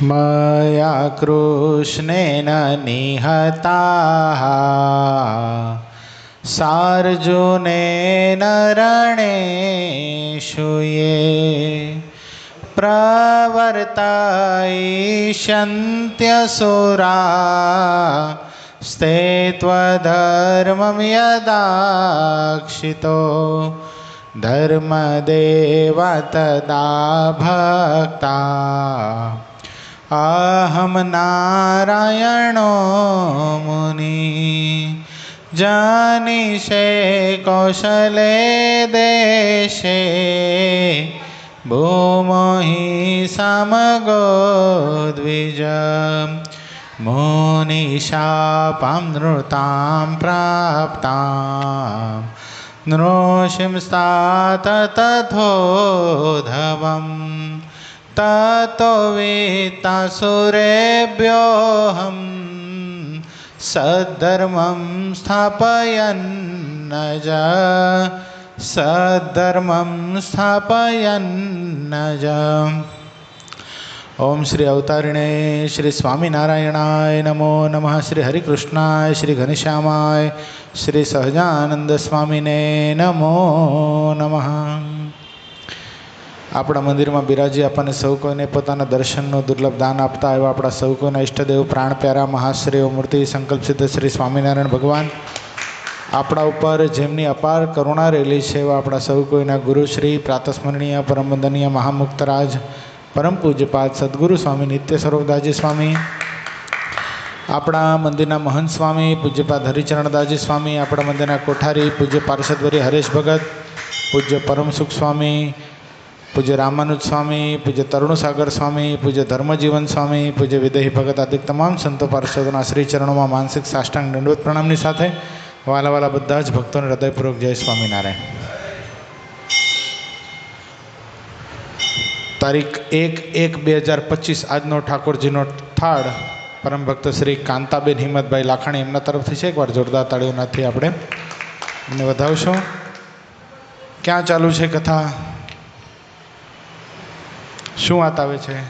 मया कृष्णेन निहताः सार्जुनेन रणेषु ये प्रवर्तयिष्यन्त्यसुरा स्ते त्वधर्मं यदाक्षितो धर्मदेव तदा भक्ता अहम नारायणो मुनि जानिषे कौशले देशे भूमो हि समगो द्विज मुनिशापां नृतां प्राप्तां नृसिंस्तात तथोधवम् ततो वित्तासुरेभ्योऽहं सद्धर्मं स्थापयन्नज सद्धर्मं स्थापयन्नज। ओम श्री अवतारिणे श्री स्वामीनारायणाय नमो नमः। श्री हरिकृष्णाय श्री घनश्यामाय श्री सहजानंद स्वामीने नमो नमः। આપણા મંદિરમાં બિરાજી આપણને સૌ કોઈને પોતાના દર્શનનું દુર્લભ દાન આપતા એવા આપણા સૌ કોઈના ઈષ્ટદેવ પ્રાણ પ્યારા મહાશ્રેય મૂર્તિ સંકલ્પ સિદ્ધ શ્રી સ્વામિનારાયણ ભગવાન આપણા ઉપર જેમની અપાર કરુણા રહેલી છે એવા આપણા સૌ કોઈના ગુરુશ્રી પ્રાતસ્મરણીય પરમવંદનીય મહામુક્તરાજ પરમ પૂજ્યપાદ સદગુરુ સ્વામી નિત્ય સ્વરૂપદાસજી સ્વામી, આપણા મંદિરના મહંત સ્વામી પૂજ્યપાદ હરિચરણદાસજી સ્વામી, આપણા મંદિરના કોઠારી પૂજ્ય પાર્ષદવરી હરેશ ભગત, પૂજ્ય પરમસુખ સ્વામી, पूज्य रामानुज स्वामी, पूज्य तरुणसागर स्वामी, पूज्य धर्मजीवन स्वामी, पूज्य विदेही भगत आदि तमाम संतो पार्षदों श्री चरणों में मानसिक साष्टांग दंडवत प्रणामनी साथे वाला वाला बधा ज भक्तों ने हृदयपूर्वक जय स्वामीनारायण। तारीख 1/1/2025 આજનો ઠાકોરજીનો થાળ પરમ ભક્ત શ્રી કાંતાબેન હિંમતભાઈ લાખાણી એમના તરફથી છે। એકવાર જોરદાર તાળીઓનાથી આપણે એમને વધાવશો। ક્યાં ચાલુ છે કથા? શું વાત આવે છે?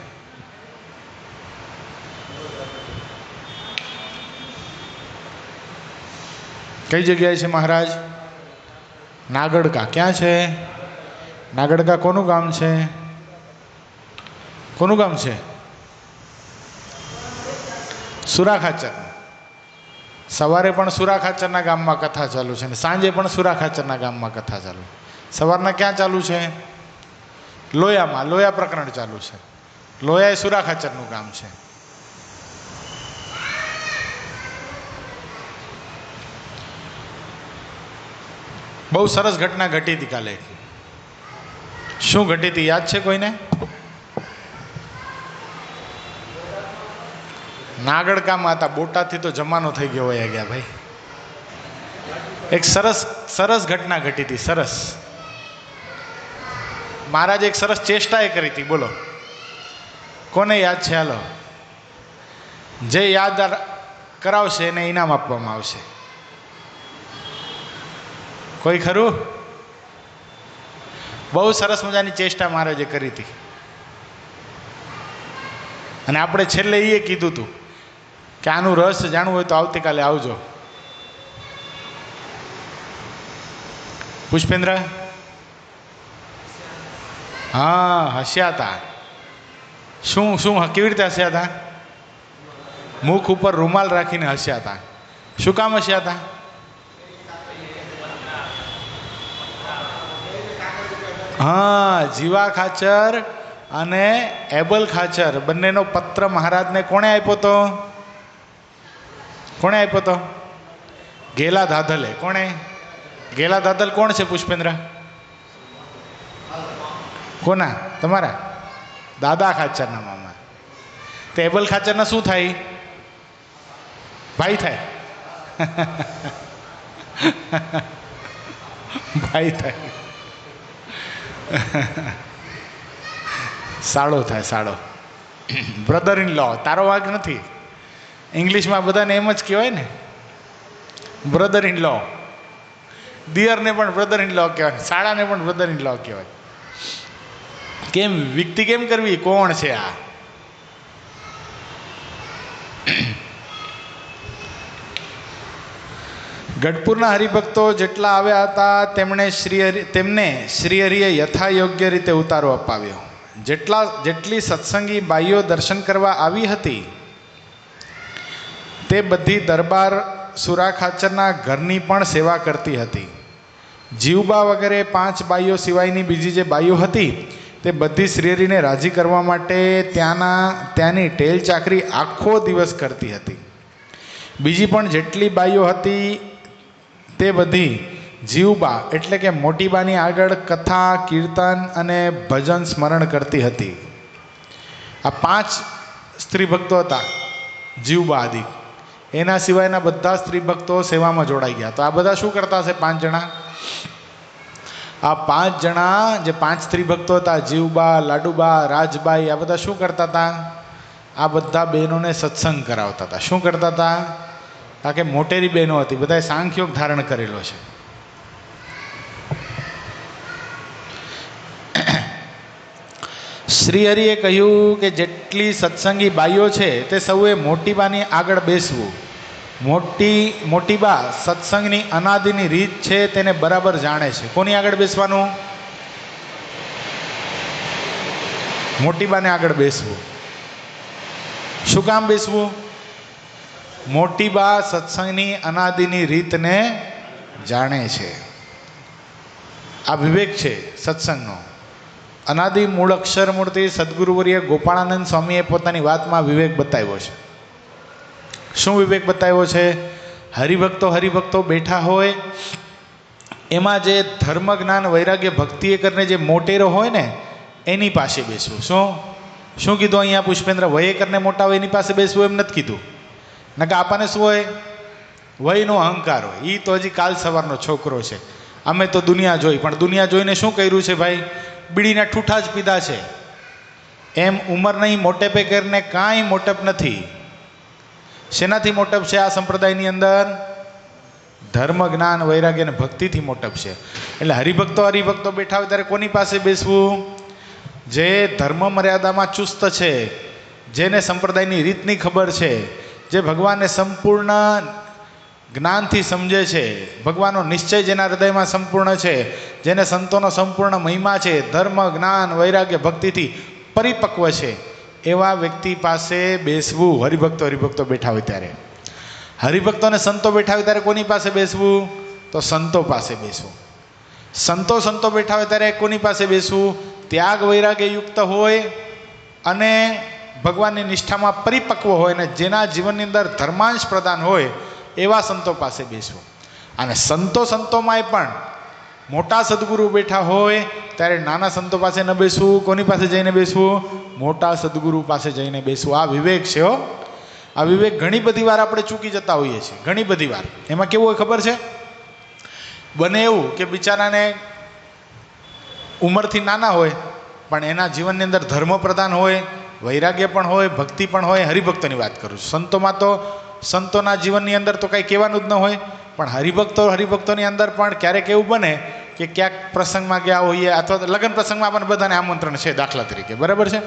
કઈ જગ્યાએ છે મહારાજ? નાગડકા। ક્યાં છે નાગડકા? કોનું ગામ છે? કોનું ગામ છે? સુરાખાચર। સવારે પણ સુરાખાચરના ગામમાં કથા ચાલુ છે ને સાંજે પણ સુરાખાચરના ગામમાં કથા ચાલુ। સવારના ક્યાં ચાલુ છે? લોયામાં। લોયા પ્રકરણ ચાલુ છે। લોયા એ સુરાખાચરનું ગામ છે। બહુ સરસ ઘટના ઘટી હતી કાલે। શું ઘટી હતી યાદ છે કોઈને? નાગડકામાં હતા। બોટાદથી તો જમાનો થઈ ગયો હોય ગયા ભાઈ। એક સરસ સરસ ઘટના ઘટી હતી। સરસ महाराज एक सरस चेष्टा करी थी। बोलो कोने याद है? हालो जे याद करावशे एने इनाम आपवामां आवशे। कोई खरू? बहु सरस मजानी चेष्टा महाराजे करी थी अने आपणे छेल्ले ए कीधुं हतुं के आनुं रहस्य जाणवुं होय तो आवतीकाले आवजो। पुष्पेन्द्र? हाँ हस्या था। शू शू केवी रीते हस्या था? मुख ऊपर रूमाल राखीने हस्या था। शू काम हस्या था? हाँ जीवा खाचर अने एबल खाचर बंनेनो पत्र महाराज ने कोणे आप्यो तो? कोणे आप्यो तो? गेला धाधले। कोणे? गेला धाधल कोण छे पुष्पेन्द्र? कोना? तमारा दादा खाचरना मामा। टेबल खाचरना शू थाय? भाई थाय। भाई थाय। साड़ो थाय साड़ो। Brother in law. तारो वाग नथी। इंग्लिश में बधाने एम ज कहेवाय ने ब्रदर इन लॉ। दियर ने पण ब्रदर इन लॉ कहेवाय, साड़ा ने पण ब्रदर इन लॉ कहेवाय। केम विक्ति केम करवी? कोण छे आ? ગઢપુરના હરિભક્તો જેટલા આવ્યા હતા તેમને શ્રીહરિએ યથાયોગ્ય રીતે ઉતારો અપાવ્યો. જેટલી સત્સંગી બાઈઓ દર્શન કરવા આવી હતી તે બધી દરબાર સુરાખાચરના ઘરની પણ સેવા કરતી હતી. જીવબા વગેરે 5 બાઈઓ સિવાયની બીજી જે બાઈઓ હતી તે બધી શ્રીહરિને રાજી કરવા માટે ત્યાંની ટેલ ચાકરી આખો દિવસ કરતી હતી. બીજી પણ જેટલી બાઈઓ હતી તે બધી જીવબા એટલે કે મોટીબાની આગળ કથા, કીર્તન અને ભજન સ્મરણ કરતી હતી. આ 5 સ્ત્રી ભક્તો હતા જીવબા આદિ. એના સિવાયના બધા સ્ત્રી ભક્તો સેવામાં જોડાઈ ગયા. તો આ બધા શું કરતા હશે? 5 જણા. આ 5 જણા જે 5 સ્ત્રી ભક્તો હતા, જીવબા, લાડુબા, રાજબાઈ, આ બધા શું કરતા હતા? આ બધા બહેનોને સત્સંગ કરાવતા હતા. શું કરતા હતા? કારણ કે મોટેરી બહેનો હતી, બધાએ સાંખ્યોગ ધારણ કરેલો છે. શ્રીહરિએ કહ્યું કે જેટલી સત્સંગી બાઈઓ છે તે સૌએ મોટીબાની આગળ બેસવું. મોટીબા સત્સંગની અનાદિની રીત છે તેને બરાબર જાણે છે. કોની આગળ બેસવાનું? મોટીબાને આગળ બેસવું. શું કામ બેસવું? મોટીબા સત્સંગની અનાદિની રીતને જાણે છે. આ વિવેક છે સત્સંગનો. અનાદિ મૂળ અક્ષર મૂર્તિ સદગુરુવર્ય ગોપાળાનંદ સ્વામીએ પોતાની વાતમાં વિવેક બતાવ્યો છે. શું વિવેક બતાવ્યો છે? હરિભક્તો બેઠા હોય એમાં જે ધર્મ, જ્ઞાન, વૈરાગ્ય, ભક્તિ કરીને જે મોટેરો હોય ને એની પાસે બેસવું. શું કીધું અહીંયા પુષ્પેન્દ્ર? વયે કરીને મોટા હોય એની પાસે બેસવું એમ નથી કીધું. નકા આપણને શું હોય? વયનો અહંકાર હોય. એ તો હજી કાલ સવારનો છોકરો છે. અમે તો દુનિયા જોઈ, પણ દુનિયા જોઈને શું કર્યું છે ભાઈ? બીડીના ઠૂઠા જ પીધા છે. એમ ઉંમર નહીં, મોટેપે કરીને કાંઈ મોટપ નથી. શેનાથી મોટપ છે? આ સંપ્રદાયની અંદર ધર્મ, જ્ઞાન, વૈરાગ્ય અને ભક્તિથી મોટપ છે. એટલે હરિભક્તો બેઠા હોય ત્યારે કોની પાસે બેસવું? જે ધર્મ મર્યાદામાં ચુસ્ત છે, જેને સંપ્રદાયની રીતની ખબર છે, જે ભગવાનને સંપૂર્ણ જ્ઞાનથી સમજે છે, ભગવાનનો નિશ્ચય જેના હૃદયમાં સંપૂર્ણ છે, જેને સંતોનો સંપૂર્ણ મહિમા છે, ધર્મ, જ્ઞાન, વૈરાગ્ય, ભક્તિથી પરિપક્વ છે, એવા વ્યક્તિ પાસે બેસવું. હરિભક્તો બેઠા હોય ત્યારે. હરિભક્તો અને સંતો બેઠા હોય ત્યારે કોની પાસે બેસવું? તો સંતો પાસે બેસવું. સંતો બેઠા હોય ત્યારે કોની પાસે બેસવું? ત્યાગ વૈરાગ્ય યુક્ત હોય અને ભગવાનની નિષ્ઠામાં પરિપક્વ હોય અને જેના જીવનની અંદર ધર્માંશ પ્રદાન હોય એવા સંતો પાસે બેસવું. અને સંતોમાંય પણ મોટા સદગુરુ બેઠા હોય ત્યારે નાના સંતો પાસે ન બેસવું. કોની પાસે જઈને બેસવું? મોટા સદગુરુ પાસે જઈને બેસવું. આ વિવેક છે હો. આ વિવેક ઘણી બધી વાર આપણે ચૂકી જતા હોઈએ છીએ. ઘણી બધી વાર. એમાં કેવું હોય ખબર છે? બને એવું કે બિચારાને ઉંમરથી નાના હોય પણ એના જીવનની અંદર ધર્મ પ્રધાન હોય, વૈરાગ્ય પણ હોય, ભક્તિ પણ હોય. હરિભક્તોની વાત કરું છું. સંતોમાં તો સંતોના જીવનની અંદર તો કંઈ કહેવાનું જ ન હોય, પણ હરિભક્તોની અંદર પણ ક્યારેક એવું બને કે ક્યાંક પ્રસંગમાં ગયા હોઈએ અથવા લગ્ન પ્રસંગમાં આપણને બધાને આમંત્રણ છે દાખલા તરીકે, બરાબર છે.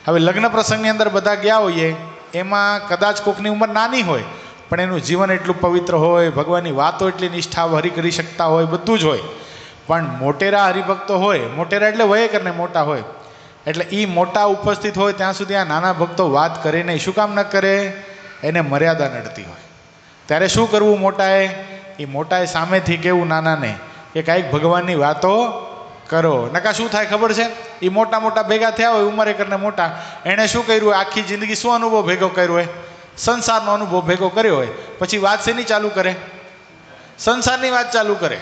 હવે લગ્ન પ્રસંગની અંદર બધા ગયા હોઈએ, એમાં કદાચ કોકની ઉંમર નાની હોય પણ એનું જીવન એટલું પવિત્ર હોય, ભગવાનની વાતો એટલી નિષ્ઠા હરી કરી શકતા હોય, બધું જ હોય. પણ મોટેરા હરિભક્તો હોય, મોટેરા એટલે વયે કરીને મોટા હોય, એટલે એ મોટા ઉપસ્થિત હોય ત્યાં સુધી આ નાના ભક્તો વાત કરે નહીં. શું કામ ન કરે? એને મર્યાદા નડતી હોય. ત્યારે શું કરવું? મોટાએ સામેથી કેવું નાનાને કે કાંઈક ભગવાનની વાતો કરો. નકા શું થાય ખબર છે? એ મોટા ભેગા થયા હોય, ઉંમરે કરીને મોટા, એણે શું કર્યું હોય? આખી જિંદગી શું અનુભવ ભેગો કર્યો હોય? સંસારનો અનુભવ ભેગો કર્યો હોય. પછી વાત શેની ચાલુ કરે? સંસારની વાત ચાલુ કરે.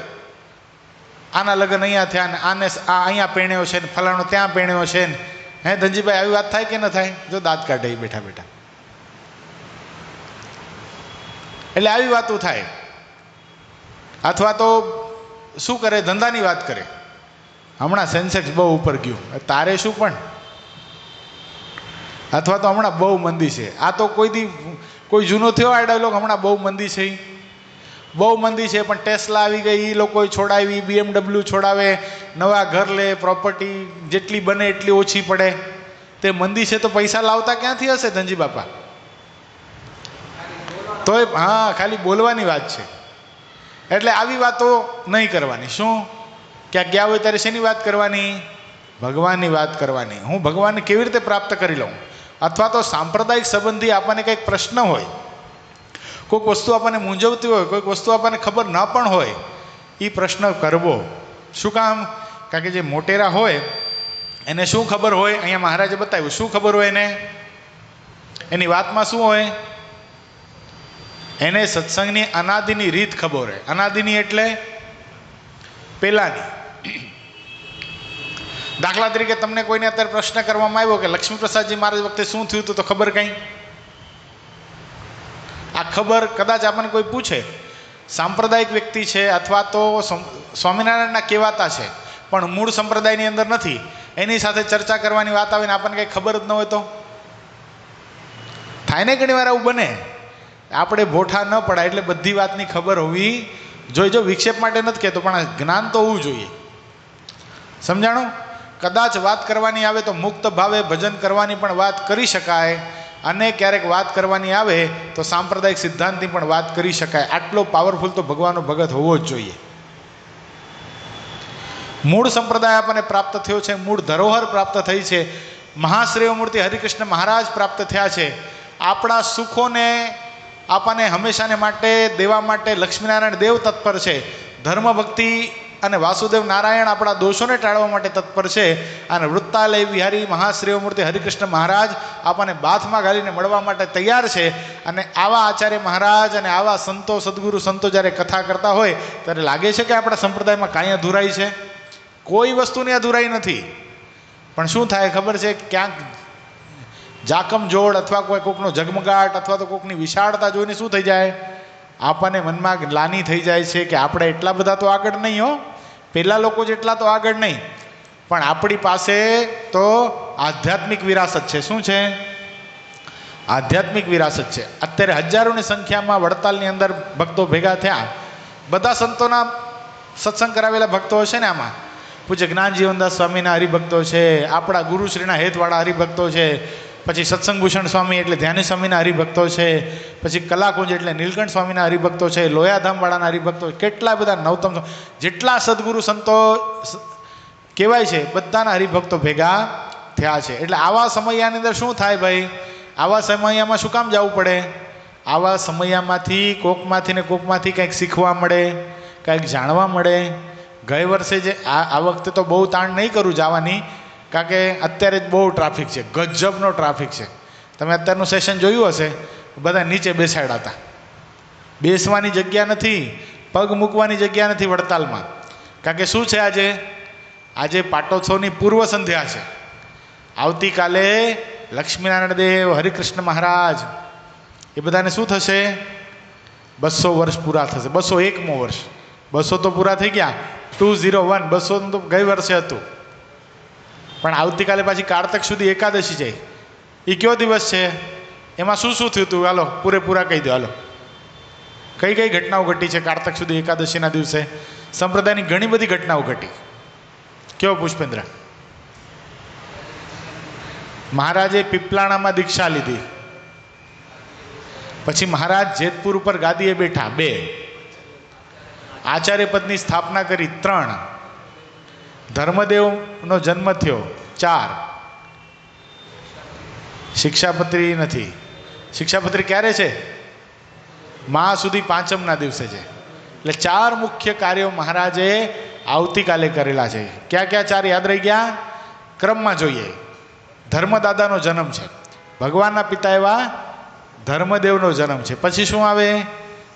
આના લગ્ન અહીંયા થયા ને આને આ અહીંયા પહેણ્યો છે ને ફલાણો ત્યાં પહેણ્યો છે ને. હે ધનજીભાઈ, આવી વાત થાય કે ન થાય? જો દાંત કાઢે બેઠા બેઠા. એટલે આવી વાતો થાય. અથવા તો શું કરે? ધંધાની વાત કરે. હમણાં સેન્સેક્સ બહુ ઉપર ગયું, તારે શું પણ? અથવા તો હમણાં બહુ મંદી છે. આ તો કોઈ જૂનો થયો આ ડાયલોગ, હમણાં બહુ મંદી છે. બહુ મંદી છે પણ ટેસ્લા આવી ગઈ, એ લોકોએ છોડાવી, BMW છોડાવે, નવા ઘર લે, પ્રોપર્ટી જેટલી બને એટલી ઓછી પડે. તે મંદી છે તો પૈસા લાવતા ક્યાંથી હશે ધનજી બાપા? તોય હા, ખાલી બોલવાની વાત છે. એટલે આવી વાતો નહીં કરવાની. શું ક્યાંક ગયા હોય ત્યારે શેની વાત કરવાની? ભગવાનની વાત કરવાની. હું ભગવાનને કેવી રીતે પ્રાપ્ત કરી લઉં? અથવા તો સાંપ્રદાયિક સંબંધી આપણને કંઈક પ્રશ્ન હોય, કોઈક વસ્તુ આપણને મૂંઝવતી હોય, કોઈક વસ્તુ આપણને ખબર ન પણ હોય, એ પ્રશ્ન કરવો. શું કામ? કારણ કે જે મોટેરા હોય એને શું ખબર હોય? અહીંયા મહારાજે બતાવ્યું શું ખબર હોય એને. એની વાતમાં શું હોય? એને સત્સંગની અનાદિની રીત ખબર હોય. અનાદિની એટલે પહેલાંની. દાખલા તરીકે તમને કોઈને અત્યારે પ્રશ્ન કરવામાં આવ્યો કે લક્ષ્મીપ્રસાદજી મહારાજ વખતે શું થયું હતું, તો ખબર કંઈ? આ ખબર કદાચ આપણને કોઈ પૂછે, સાંપ્રદાયિક વ્યક્તિ છે અથવા તો સ્વામિનારાયણના કહેવાતા છે પણ મૂળ સંપ્રદાયની અંદર નથી, એની સાથે ચર્ચા કરવાની વાત આવે ને આપણને કંઈ ખબર જ ન હોય તો થાય ને. ઘણી વાર આવું બને. આપણે ભોઠા ન પડાય એટલે બધી વાતની ખબર હોવી જોઈએ. જો વિક્ષેપ માટે નથી કહેતો, પણ જ્ઞાન તો હોવું જોઈએ. સમજાણું? કદાચ વાત કરવાની આવે તો મુક્ત ભાવે ભજન કરવાની પણ વાત કરી શકાય, અને ક્યારેક વાત કરવાની આવે તો સાંપ્રદાયિક સિદ્ધાંતની પણ વાત કરી શકાય. આટલો પાવરફુલ તો ભગવાનનો ભગત હોવો જ જોઈએ. મૂળ સંપ્રદાય આપણને પ્રાપ્ત થયો છે, મૂળ ધરોહર પ્રાપ્ત થઈ છે, મહાશ્રેય મૂર્તિ હરિકૃષ્ણ મહારાજ પ્રાપ્ત થયા છે. આપણા સુખોને આપણને હંમેશાને માટે દેવા માટે લક્ષ્મીનારાયણ દેવ તત્પર છે. ધર્મ ભક્તિ અને વાસુદેવ નારાયણ આપણા દોષોને ટાળવા માટે તત્પર છે. અને વૃત્તાલય વિહારી મહાશ્રેય મૂર્તિ હરિકૃષ્ણ મહારાજ આપણને બાથમાં ઘાલીને મળવા માટે તૈયાર છે. અને આવા આચાર્ય મહારાજ અને આવા સંતો, સદગુરુ સંતો જ્યારે કથા કરતા હોય ત્યારે લાગે છે કે આપણા સંપ્રદાયમાં કાંઈ અધૂરાઈ છે? કોઈ વસ્તુની અધૂરાઈ નથી. પણ શું થાય ખબર છે? ક્યાંક જાકમ જોડ અથવા કોઈકનો ઝગમગાટ અથવા તો કોઈકની વિશાળતા જોઈને શું થઈ જાય? આપણને મનમાં ગ્લાનિ થઈ જાય છે કે આપણે એટલા બધા તો આગળ નહીં હો, પહેલાં લોકો જેટલા તો આગળ નહીં, પણ આપણી પાસે તો આધ્યાત્મિક વિરાસત છે. શું છે? આધ્યાત્મિક વિરાસત છે. અત્યારે હજારોની સંખ્યામાં વડતાલની અંદર ભક્તો ભેગા થયા. બધા સંતોના સત્સંગ કરાવેલા ભક્તો હશે ને આમાં? પૂજ્ય જ્ઞાનજીવનદાસ સ્વામીના હરિભક્તો છે, આપણા ગુરુશ્રીના હેતવાળા હરિભક્તો છે, પછી સત્સંગભૂષણ સ્વામી એટલે ધ્યાની સ્વામીના હરિભક્તો છે, પછી કલાકુંજ એટલે નીલકંઠ સ્વામીના હરિભક્તો છે, લોયાધામવાળાના હરિભક્તો, કેટલા બધા નવતમ જેટલા સદગુરુ સંતો કહેવાય છે બધાના હરિભક્તો ભેગા થયા છે. એટલે આવા સમયાની અંદર શું થાય ભાઈ? આવા સમયમાં શું કામ જવું પડે? આવા સમયમાંથી કોકમાંથી કંઈક શીખવા મળે, કંઈક જાણવા મળે. ગઈ વર્ષે જે આ વખતે તો બહુ તાણ નહીં કરું જવાની, કારણ કે અત્યારે જ બહુ ટ્રાફિક છે, ગજબનો ટ્રાફિક છે. તમે અત્યારનું સેશન જોયું હશે, બધા નીચે બેસાડ્યા હતા. બેસવાની જગ્યા નથી, પગ મૂકવાની જગ્યા નથી વડતાલમાં. કારણ કે શું છે? આજે પાટોત્સવની પૂર્વ સંધ્યા છે. આવતીકાલે લક્ષ્મીનારાયણ દેવ, હરિકૃષ્ણ મહારાજ એ બધાને શું થશે? 200 વર્ષ પૂરા થશે. 201મો વર્ષ. 200 તો પૂરા થઈ ગયા. 201 200 તો ગઈ વર્ષે હતું. પણ આવતીકાલે પાછી કારતક સુધી એકાદશી જાય. એ કયો દિવસ છે? એમાં શું શું થયું હતું? હાલો પૂરેપૂરા કહી દો. હાલો, કઈ કઈ ઘટનાઓ ઘટી છે કારતક સુધી એકાદશીના દિવસે? સંપ્રદાયની ઘણી બધી ઘટનાઓ ઘટી. કયો પુષ્પેન્દ્ર? મહારાજે પીપલાણામાં દીક્ષા લીધી, પછી મહારાજ જેતપુર ઉપર ગાદીએ બેઠા 2, આચાર્ય પદની સ્થાપના કરી 3, ધર્મદેવનો જન્મ થયો 4, શિક્ષાપત્રી નથી. શિક્ષાપત્રી ક્યારે છે? મહા સુધી 5મના દિવસે છે. એટલે 4 મુખ્ય કાર્યો મહારાજે આવતીકાલે કરેલા છે. ક્યાં ક્યાં 4 યાદ રહી ગયા? ક્રમમાં જોઈએ. ધર્મદાદાનો જન્મ છે, ભગવાનના પિતા એવા ધર્મદેવનો જન્મ છે. પછી શું આવે?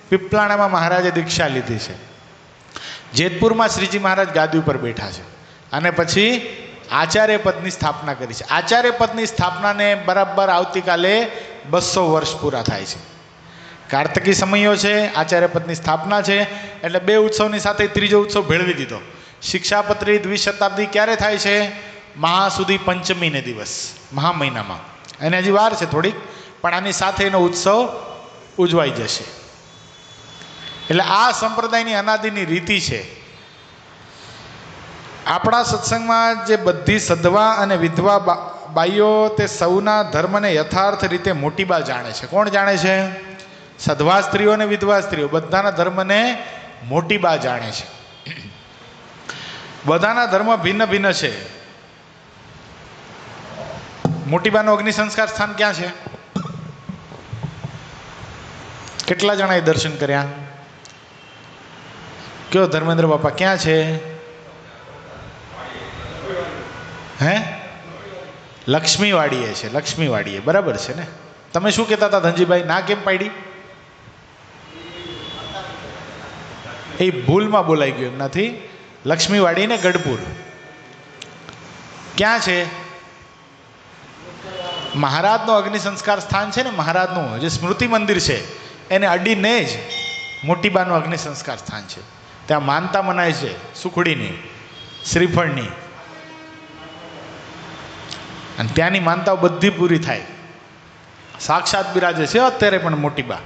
પીપલાણામાં મહારાજે દીક્ષા લીધી છે. જેતપુરમાં શ્રીજી મહારાજ ગાદી ઉપર બેઠા છે. અને પછી આચાર્ય પદની સ્થાપના કરી છે. આચાર્ય પદની સ્થાપનાને બરાબર આવતીકાલે 200 વર્ષ પૂરા થાય છે. કાર્તકી સમયો છે, આચાર્ય પદની સ્થાપના છે, એટલે 2 ઉત્સવની સાથે ત્રીજો ઉત્સવ ભેળવી દીધો. શિક્ષાપત્રી દ્વિશતાબ્દી ક્યારે થાય છે? મહા સુધી 5મીને દિવસ, મહા મહિનામાં. અને હજી વાર છે થોડીક, પણ આની સાથે એનો ઉત્સવ ઉજવાઈ જશે. એટલે આ સંપ્રદાયની અનાદિની રીતિ છે. આપણા સત્સંગમાં જે બધી સધવા અને વિધવા બાઈઓ તે સૌના ધર્મને યથાર્થ રીતે મોટી બા જાણે છે. કોણ જાણે છે? સધવા સ્ત્રીઓ અને વિધવા સ્ત્રીઓ બધાના ધર્મને મોટી બા જાણે છે. બધાના ધર્મ ભિન્ન ભિન્ન છે. મોટી બાનું અગ્નિ સંસ્કાર સ્થાન ક્યાં છે? કેટલા જણાએ દર્શન કર્યા? કયો ધર્મેન્દ્ર બાપા ક્યાં છે? હે? લક્ષ્મીવાડીએ છે. લક્ષ્મીવાડીએ બરાબર છે ને? તમે શું કહેતા હતા ધનજીભાઈ? ના કેમ પાડી? એ ભૂલમાં બોલાઈ ગયું, એમ નથી. લક્ષ્મીવાડી ને ગઢપુર ક્યાં છે? મહારાજનું અગ્નિ સંસ્કાર સ્થાન છે ને, મહારાજનું જે સ્મૃતિ મંદિર છે એને અડીને જ મોટીબાનું અગ્નિ સંસ્કાર સ્થાન છે. ત્યાં માનતા મનાય છે સુખડીની, શ્રીફળની, અને ત્યાંની માનતાઓ બધી પૂરી થાય. સાક્ષાત બિરાજે છે અત્યારે પણ મોટીબા.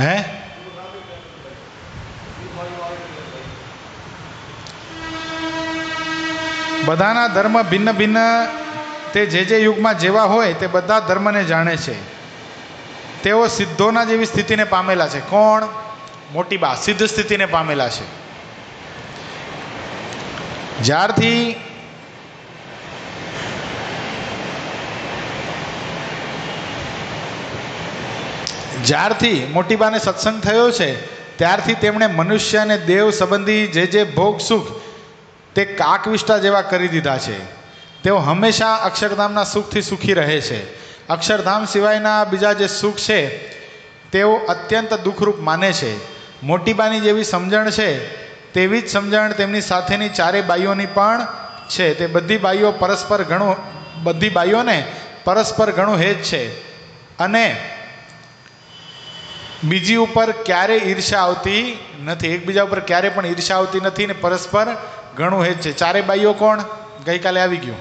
હે? બધાના ધર્મ ભિન્ન ભિન્ન, તે જે યુગમાં જેવા હોય તે બધા ધર્મને જાણે છે. તેઓ સિદ્ધોના જેવી સ્થિતિને પામેલા છે. કોણ? મોટીબા સિદ્ધ સ્થિતિને પામેલા છે. જ્યારથી મોટીબાને સત્સંગ થયો છે ત્યારથી તેમણે મનુષ્ય અને દેવ સંબંધી જે ભોગ સુખ તે કાકવિષ્ટા જેવા કરી દીધા છે. તેઓ હંમેશા અક્ષરધામના સુખથી સુખી રહે છે. અક્ષરધામ સિવાયના બીજા જે સુખ છે તેઓ અત્યંત દુઃખરૂપ માને છે. મોટીબાની જેવી સમજણ છે તેવી જ સમજણ તેમની સાથેની ચારેય બાઈઓની પણ છે. તે બધી બાઈઓને પરસ્પર ઘણું હેત છે અને બીજી ઉપર ક્યારેય ઈર્ષા આવતી નથી. એકબીજા ઉપર ક્યારે પણ ઈર્ષા આવતી નથી ને પરસ્પર ઘણું હેત છે. ચારેય બાઈઓ કોણ? ગઈકાલે આવી ગયું.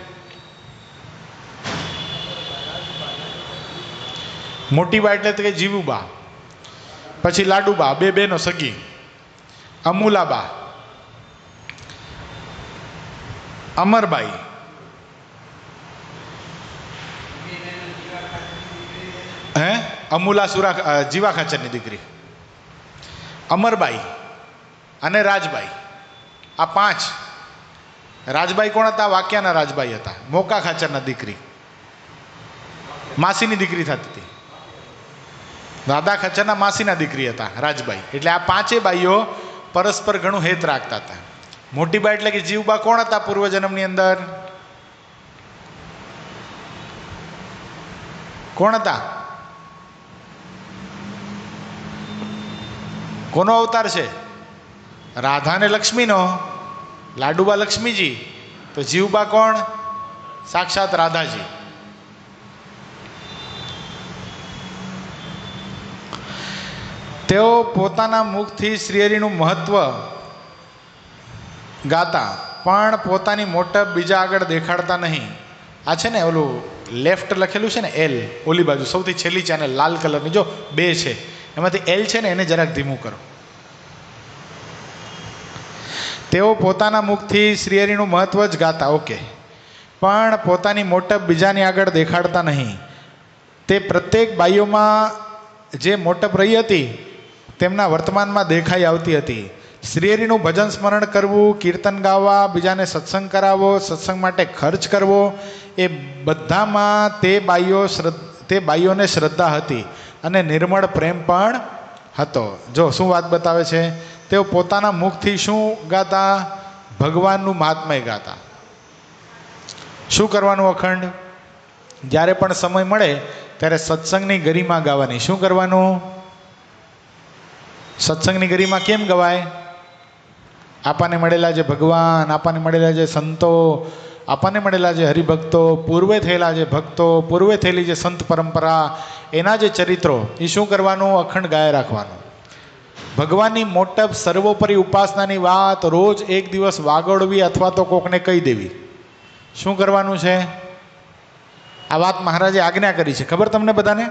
મોટીબા એટલે કે જીવુબા, પછી લાડુબા, બે બેનો સગી, અમુલાબા, અમરબાઈ, હે અમુલા જીવા ખાચરની દીકરી, અમરબાઈ અને રાજબાઈ. આ પાંચ. રાજબાઈ કોણ હતા? વાક્યાના રાજબાઈ હતા. મોકા ખાચરના દીકરી, માસીની દીકરી થતી હતી. દાદા ખાચરના માસીના દીકરી હતા રાજબાઈ. એટલે આ પાંચેય બાઈઓ પરસ્પર ઘણું હેત રાખતા હતા. મોટીબા એટલે કે જીવબા કોણ હતા પૂર્વજન્મની અંદર? કોણ હતા? કોનો અવતાર છે? રાધા ને લક્ષ્મીનો. લાડુબા લક્ષ્મીજી, તો જીવબા કોણ? સાક્ષાત રાધાજી. તેઓ પોતાના મુખથી શ્રીહરિનું મહત્વ ગાતા પણ પોતાની મોટપ બીજા આગળ દેખાડતા નહીં. આ છે ને ઓલું લેફ્ટ લખેલું છે ને એલ, ઓલી બાજુ સૌથી છેલ્લી ચેનલ લાલ કલરની, જો બે છે એમાંથી એલ છે ને એને જરાક ધીમું કરો. તેઓ પોતાના મુખથી શ્રીહરિનું મહત્વ જ ગાતા, ઓકે, પણ પોતાની મોટપ બીજાની આગળ દેખાડતા નહીં. તે પ્રત્યેક બાઈઓમાં જે મોટપ રહી હતી તેમના વર્તમાનમાં દેખાઈ આવતી હતી. શ્રીહરિનું ભજન સ્મરણ કરવું, કીર્તન ગાવા, બીજાને સત્સંગ કરાવવો, સત્સંગ માટે ખર્ચ કરવો, એ બધામાં તે બાઈઓને શ્રદ્ધા હતી અને નિર્મળ પ્રેમ પણ હતો. જો શું વાત બતાવે છે? તેઓ પોતાના મુખથી શું ગાતા? ભગવાનનું મહાત્મય ગાતા. શું કરવાનું? અખંડ જ્યારે પણ સમય મળે ત્યારે સત્સંગની ગરિમા ગાવાની. શું કરવાનું? સત્સંગની ગરિમા કેમ ગવાય? આપણને મળેલા જે ભગવાન, આપણને મળેલા જે સંતો, આપણને મળેલા જે હરિભક્તો, પૂર્વે થયેલા જે ભક્તો, પૂર્વે થયેલી જે સંત પરંપરા, એના જે ચરિત્રો, એ શું કરવાનું? અખંડ ગાય રાખવાનું. ભગવાનની મોટપ સર્વોપરી ઉપાસનાની વાત રોજ એક દિવસ વાગોળવી અથવા તો કોકને કહી દેવી. શું કરવાનું છે? આ વાત મહારાજે આજ્ઞા કરી છે. ખબર તમને બધાને?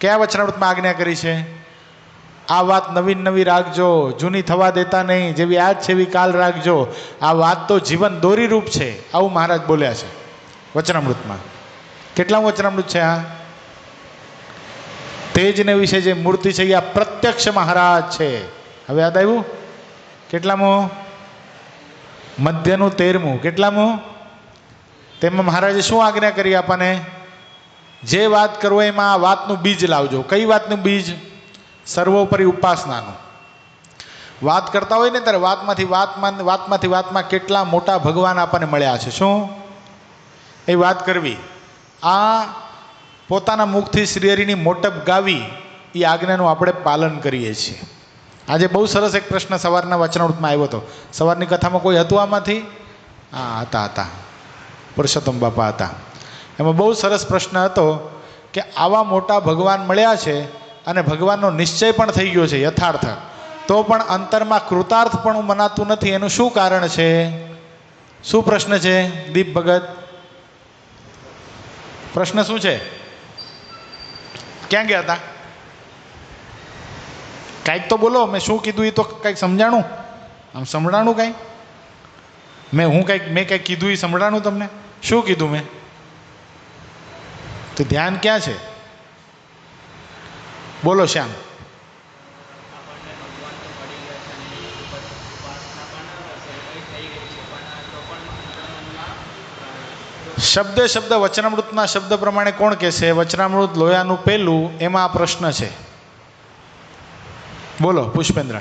કયા વચનામૃતમાં આજ્ઞા કરી છે? આ વાત નવી રાખજો, જૂની થવા દેતા નહીં. જેવી આજ છે એવી કાલ રાખજો. આ વાત તો જીવન દોરીરૂપ છે, આવું મહારાજ બોલ્યા છે વચનામૃતમાં. કેટલા વચનામૃત છે આ? તેજને વિશે જે મૂર્તિ છે એ આ પ્રત્યક્ષ મહારાજ છે. હવે યાદ આવ્યું? કેટલામું? મધ્યનું 13મું. કેટલામું? તેમાં મહારાજે શું આજ્ઞા કરી આપણને? જે વાત કરો એમાં આ વાતનું બીજ લાવજો. કઈ વાતનું બીજ? સર્વોપરી ઉપાસનાનું. વાત કરતા હોય ને ત્યારે વાતમાંથી વાતમાં કેટલા મોટા ભગવાન આપણને મળ્યા છે. શું એ વાત કરવી? આ પોતાના મુખથી શ્રી હરિની મોટપ ગાવી એ આજ્ઞાનું આપણે પાલન કરીએ છીએ. આજે બહુ સરસ એક પ્રશ્ન સવારના વચનામૃતમાં આવ્યો હતો. સવારની કથામાં કોઈ હતું આમાંથી? હા, હતા. પુરુષોત્તમ બાપા હતા. એમાં બહુ સરસ પ્રશ્ન હતો કે આવા મોટા ભગવાન મળ્યા છે અને ભગવાનનો નિશ્ચય પણ થઈ ગયો છે યથાર્થ, તો પણ અંતરમાં કૃતાર્થપણું મનાતું નથી. એનું શું કારણ છે? શું પ્રશ્ન છે દીપ ભગત? પ્રશ્ન શું છે? ક્યાં ગયા હતા? કાંઈક તો બોલો. મેં શું કીધું એ તો કંઈક સમજાણું? આમ સંભળાણું કાંઈ? મેં કંઈક કીધું એ સંભળાણું તમને? શું કીધું મેં? તો ધ્યાન ક્યાં છે? બોલો શ્યામ. શબ્દ વચનામૃતના શબ્દ પ્રમાણે કોણ કહેશે? વચનામૃત લોયાનું પહેલું, એમાં આ પ્રશ્ન છે. બોલો પુષ્પેન્દ્ર.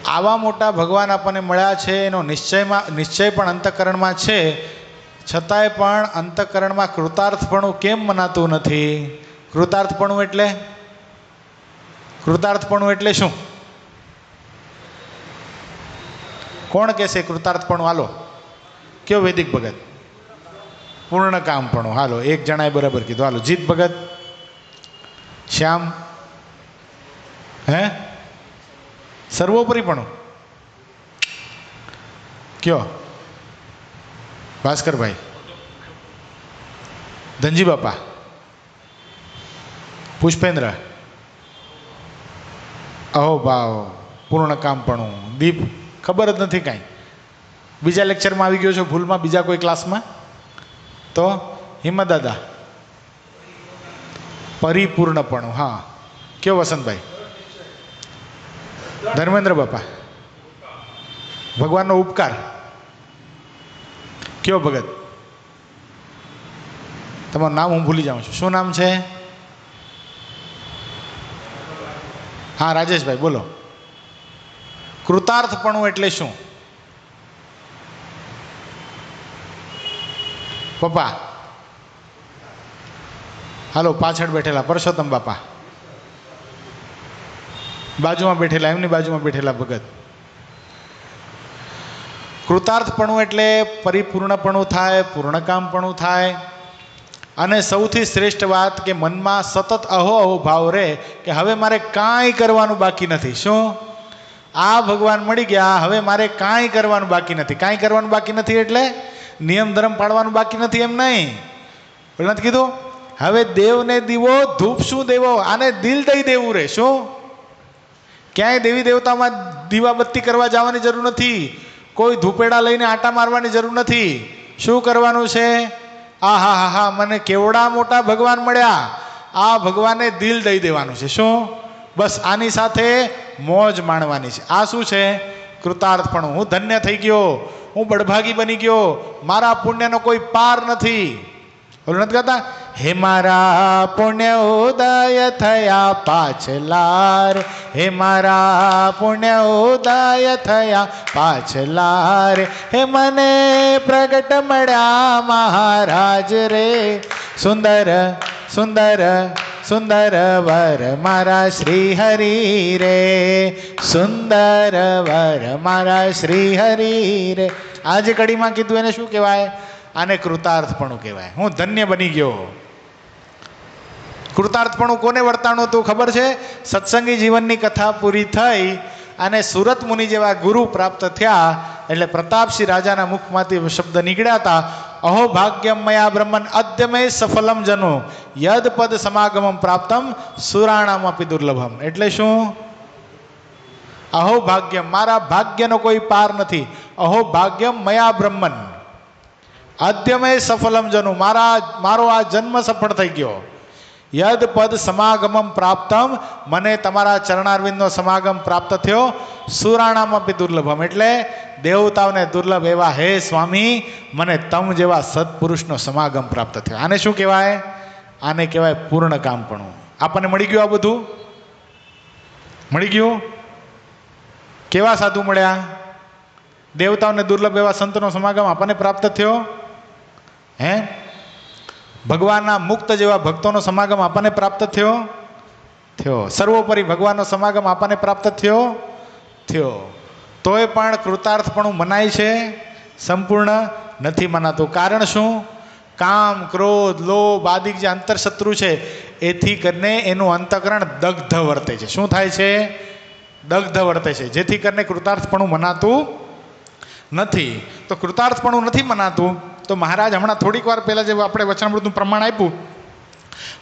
આવા મોટા ભગવાન આપણને મળ્યા છે, એનો નિશ્ચય પણ અંતઃકરણમાં છે, છતાંય પણ અંતઃકરણમાં કૃતાર્થપણું કેમ મનાતું નથી? કૃતાર્થપણું એટલે શું? કોણ કહેશે કૃતાર્થપણું? હાલો કયો વૈદિક ભગત? પૂર્ણ કામપણું. હાલો, એક જણાએ બરાબર કીધું. હાલો જીત ભગત. શ્યામ? હે? સર્વોપરીપણું કયો? ભાસ્કરભાઈ? ધનજી બાપા? પુષ્પેન્દ્ર? અહોભાવ, પૂર્ણ કામપણું. દીપ? ખબર જ નથી કાંઈ. બીજા લેક્ચરમાં આવી ગયો છો ભૂલમાં, બીજા કોઈ ક્લાસમાં? તો હિંમત દાદા? પરિપૂર્ણપણું. હા, કયો વસંતભાઈ? ધર્મેન્દ્ર બાપા? ભગવાનનો ઉપકાર. કયો ભગત? તમારું નામ હું ભૂલી જાઉં છું. શું નામ છે? હા, રાજેશભાઈ બોલો. કૃતાર્થપણું એટલે શું? પપ્પા? હાલો, પાછળ બેઠેલા પરસોત્તમ બાપા? બાજુમાં બેઠેલા, એમની બાજુમાં બેઠેલા ભગત? કૃતાર્થપણું એટલે પરિપૂર્ણપણું થાય, પૂર્ણકામપણું થાય. અને સૌથી શ્રેષ્ઠ વાત કે મનમાં સતત અહો ભાવ રહે કે હવે મારે કાંઈ કરવાનું બાકી નથી. શું? આ ભગવાન મળી ગયા, હવે મારે કાંઈ કરવાનું બાકી નથી. કાંઈ કરવાનું બાકી નથી એટલે નિયમ ધર્મ પાળવાનું બાકી નથી એમ નહીં. નથી કીધું? હવે દેવને દીવો, ધૂપ શું દેવો? આને દિલ દઈ દેવું રે. શું? ક્યાંય દેવી દેવતામાં દીવાબત્તી કરવા જવાની જરૂર નથી. કોઈ ધૂપેડા લઈને આટા મારવાની જરૂર નથી. શું કરવાનું છે? હા, મને કેવડા મોટા ભગવાન મળ્યા, આ ભગવાનને દિલ દઈ દેવાનું છે. શું? બસ આની સાથે મોજ માણવાની છે. આ શું છે? કૃતાર્થપણું. હું ધન્ય થઈ ગયો, હું બળભાગી બની ગયો, મારા પુણ્યનો કોઈ પાર નથી. બોલું નથી કહેતા? હે મારા પુણ્ય ઉદય થયા પાછલાર, હે મારા પુણ્ય ઉદય થયા પાછલાર, હે મને પ્રગટ મળ્યા મહારાજ રે, સુંદર સુંદર સુંદર વર મારા શ્રી હરિ રે, સુંદર વર મારા શ્રી હરિ રે. આજે કડીમાં કીધું એને શું કહેવાય? આને કૃતાર્થપણું કહેવાય. હું ધન્ય બની ગયો. કૃતાર્થપણું કોને વર્તાણું હતું ખબર છે? સત્સંગી જીવનની કથા પૂરી થઈ અને સુરત મુનિ જેવા ગુરુ પ્રાપ્ત થયા એટલે પ્રતાપસિંહ રાજાના મુખમાંથી શબ્દ નીકળ્યા હતા, અહો ભાગ્યમ મયા બ્રહ્મન અદ્યમય સફલમ જનો યદ પદ સમાગમમ પ્રાપ્તમ સુરાણામ અપી દુર્લભમ. એટલે શું? અહો ભાગ્યમ, મારા ભાગ્યનો કોઈ પાર નથી. અહો ભાગ્યમ મયા બ્રહ્મન, અદ્યમય સફલમ જનુ, મારો આ જન્મ સફળ થઈ ગયો. યદ પદ સમાગમમ પ્રાપ્તમ, મને તમારા ચરણારવિંદનો સમાગમ પ્રાપ્ત થયો. સુરાણામ અપી દુર્લભમ, એટલે દેવતાઓને દુર્લભ એવા હે સ્વામી મને તમ જેવા સત્પુરુષનો સમાગમ પ્રાપ્ત થયો. આને શું કહેવાય? આને કહેવાય પૂર્ણ કામપણું. આપણને મળી ગયું, આ બધું મળી ગયું. કેવા સાધુ મળ્યા? દેવતાઓને દુર્લભ એવા સંતનો સમાગમ આપણને પ્રાપ્ત થયો. હે, ભગવાનના મુક્ત જેવા ભક્તોનો સમાગમ આપણને પ્રાપ્ત થયો. સર્વોપરી ભગવાનનો સમાગમ આપણને પ્રાપ્ત થયો. તોય પણ કૃતાર્થપણું મનાય છે? સંપૂર્ણ નથી મનાતું. કારણ શું? કામ, ક્રોધ, લોભ આદિ જે અંતરશત્રુ છે એથી કરીને એનું અંતઃકરણ દગ્ધ વર્તે છે. શું થાય છે? દગ્ધ વર્તે છે, જેથી કરીને કૃતાર્થપણું મનાતું નથી. તો કૃતાર્થપણું નથી મનાતું તો મહારાજ હમણાં થોડીક વાર પહેલાં જે આપણે વચનામૃતનું પ્રમાણ આપ્યું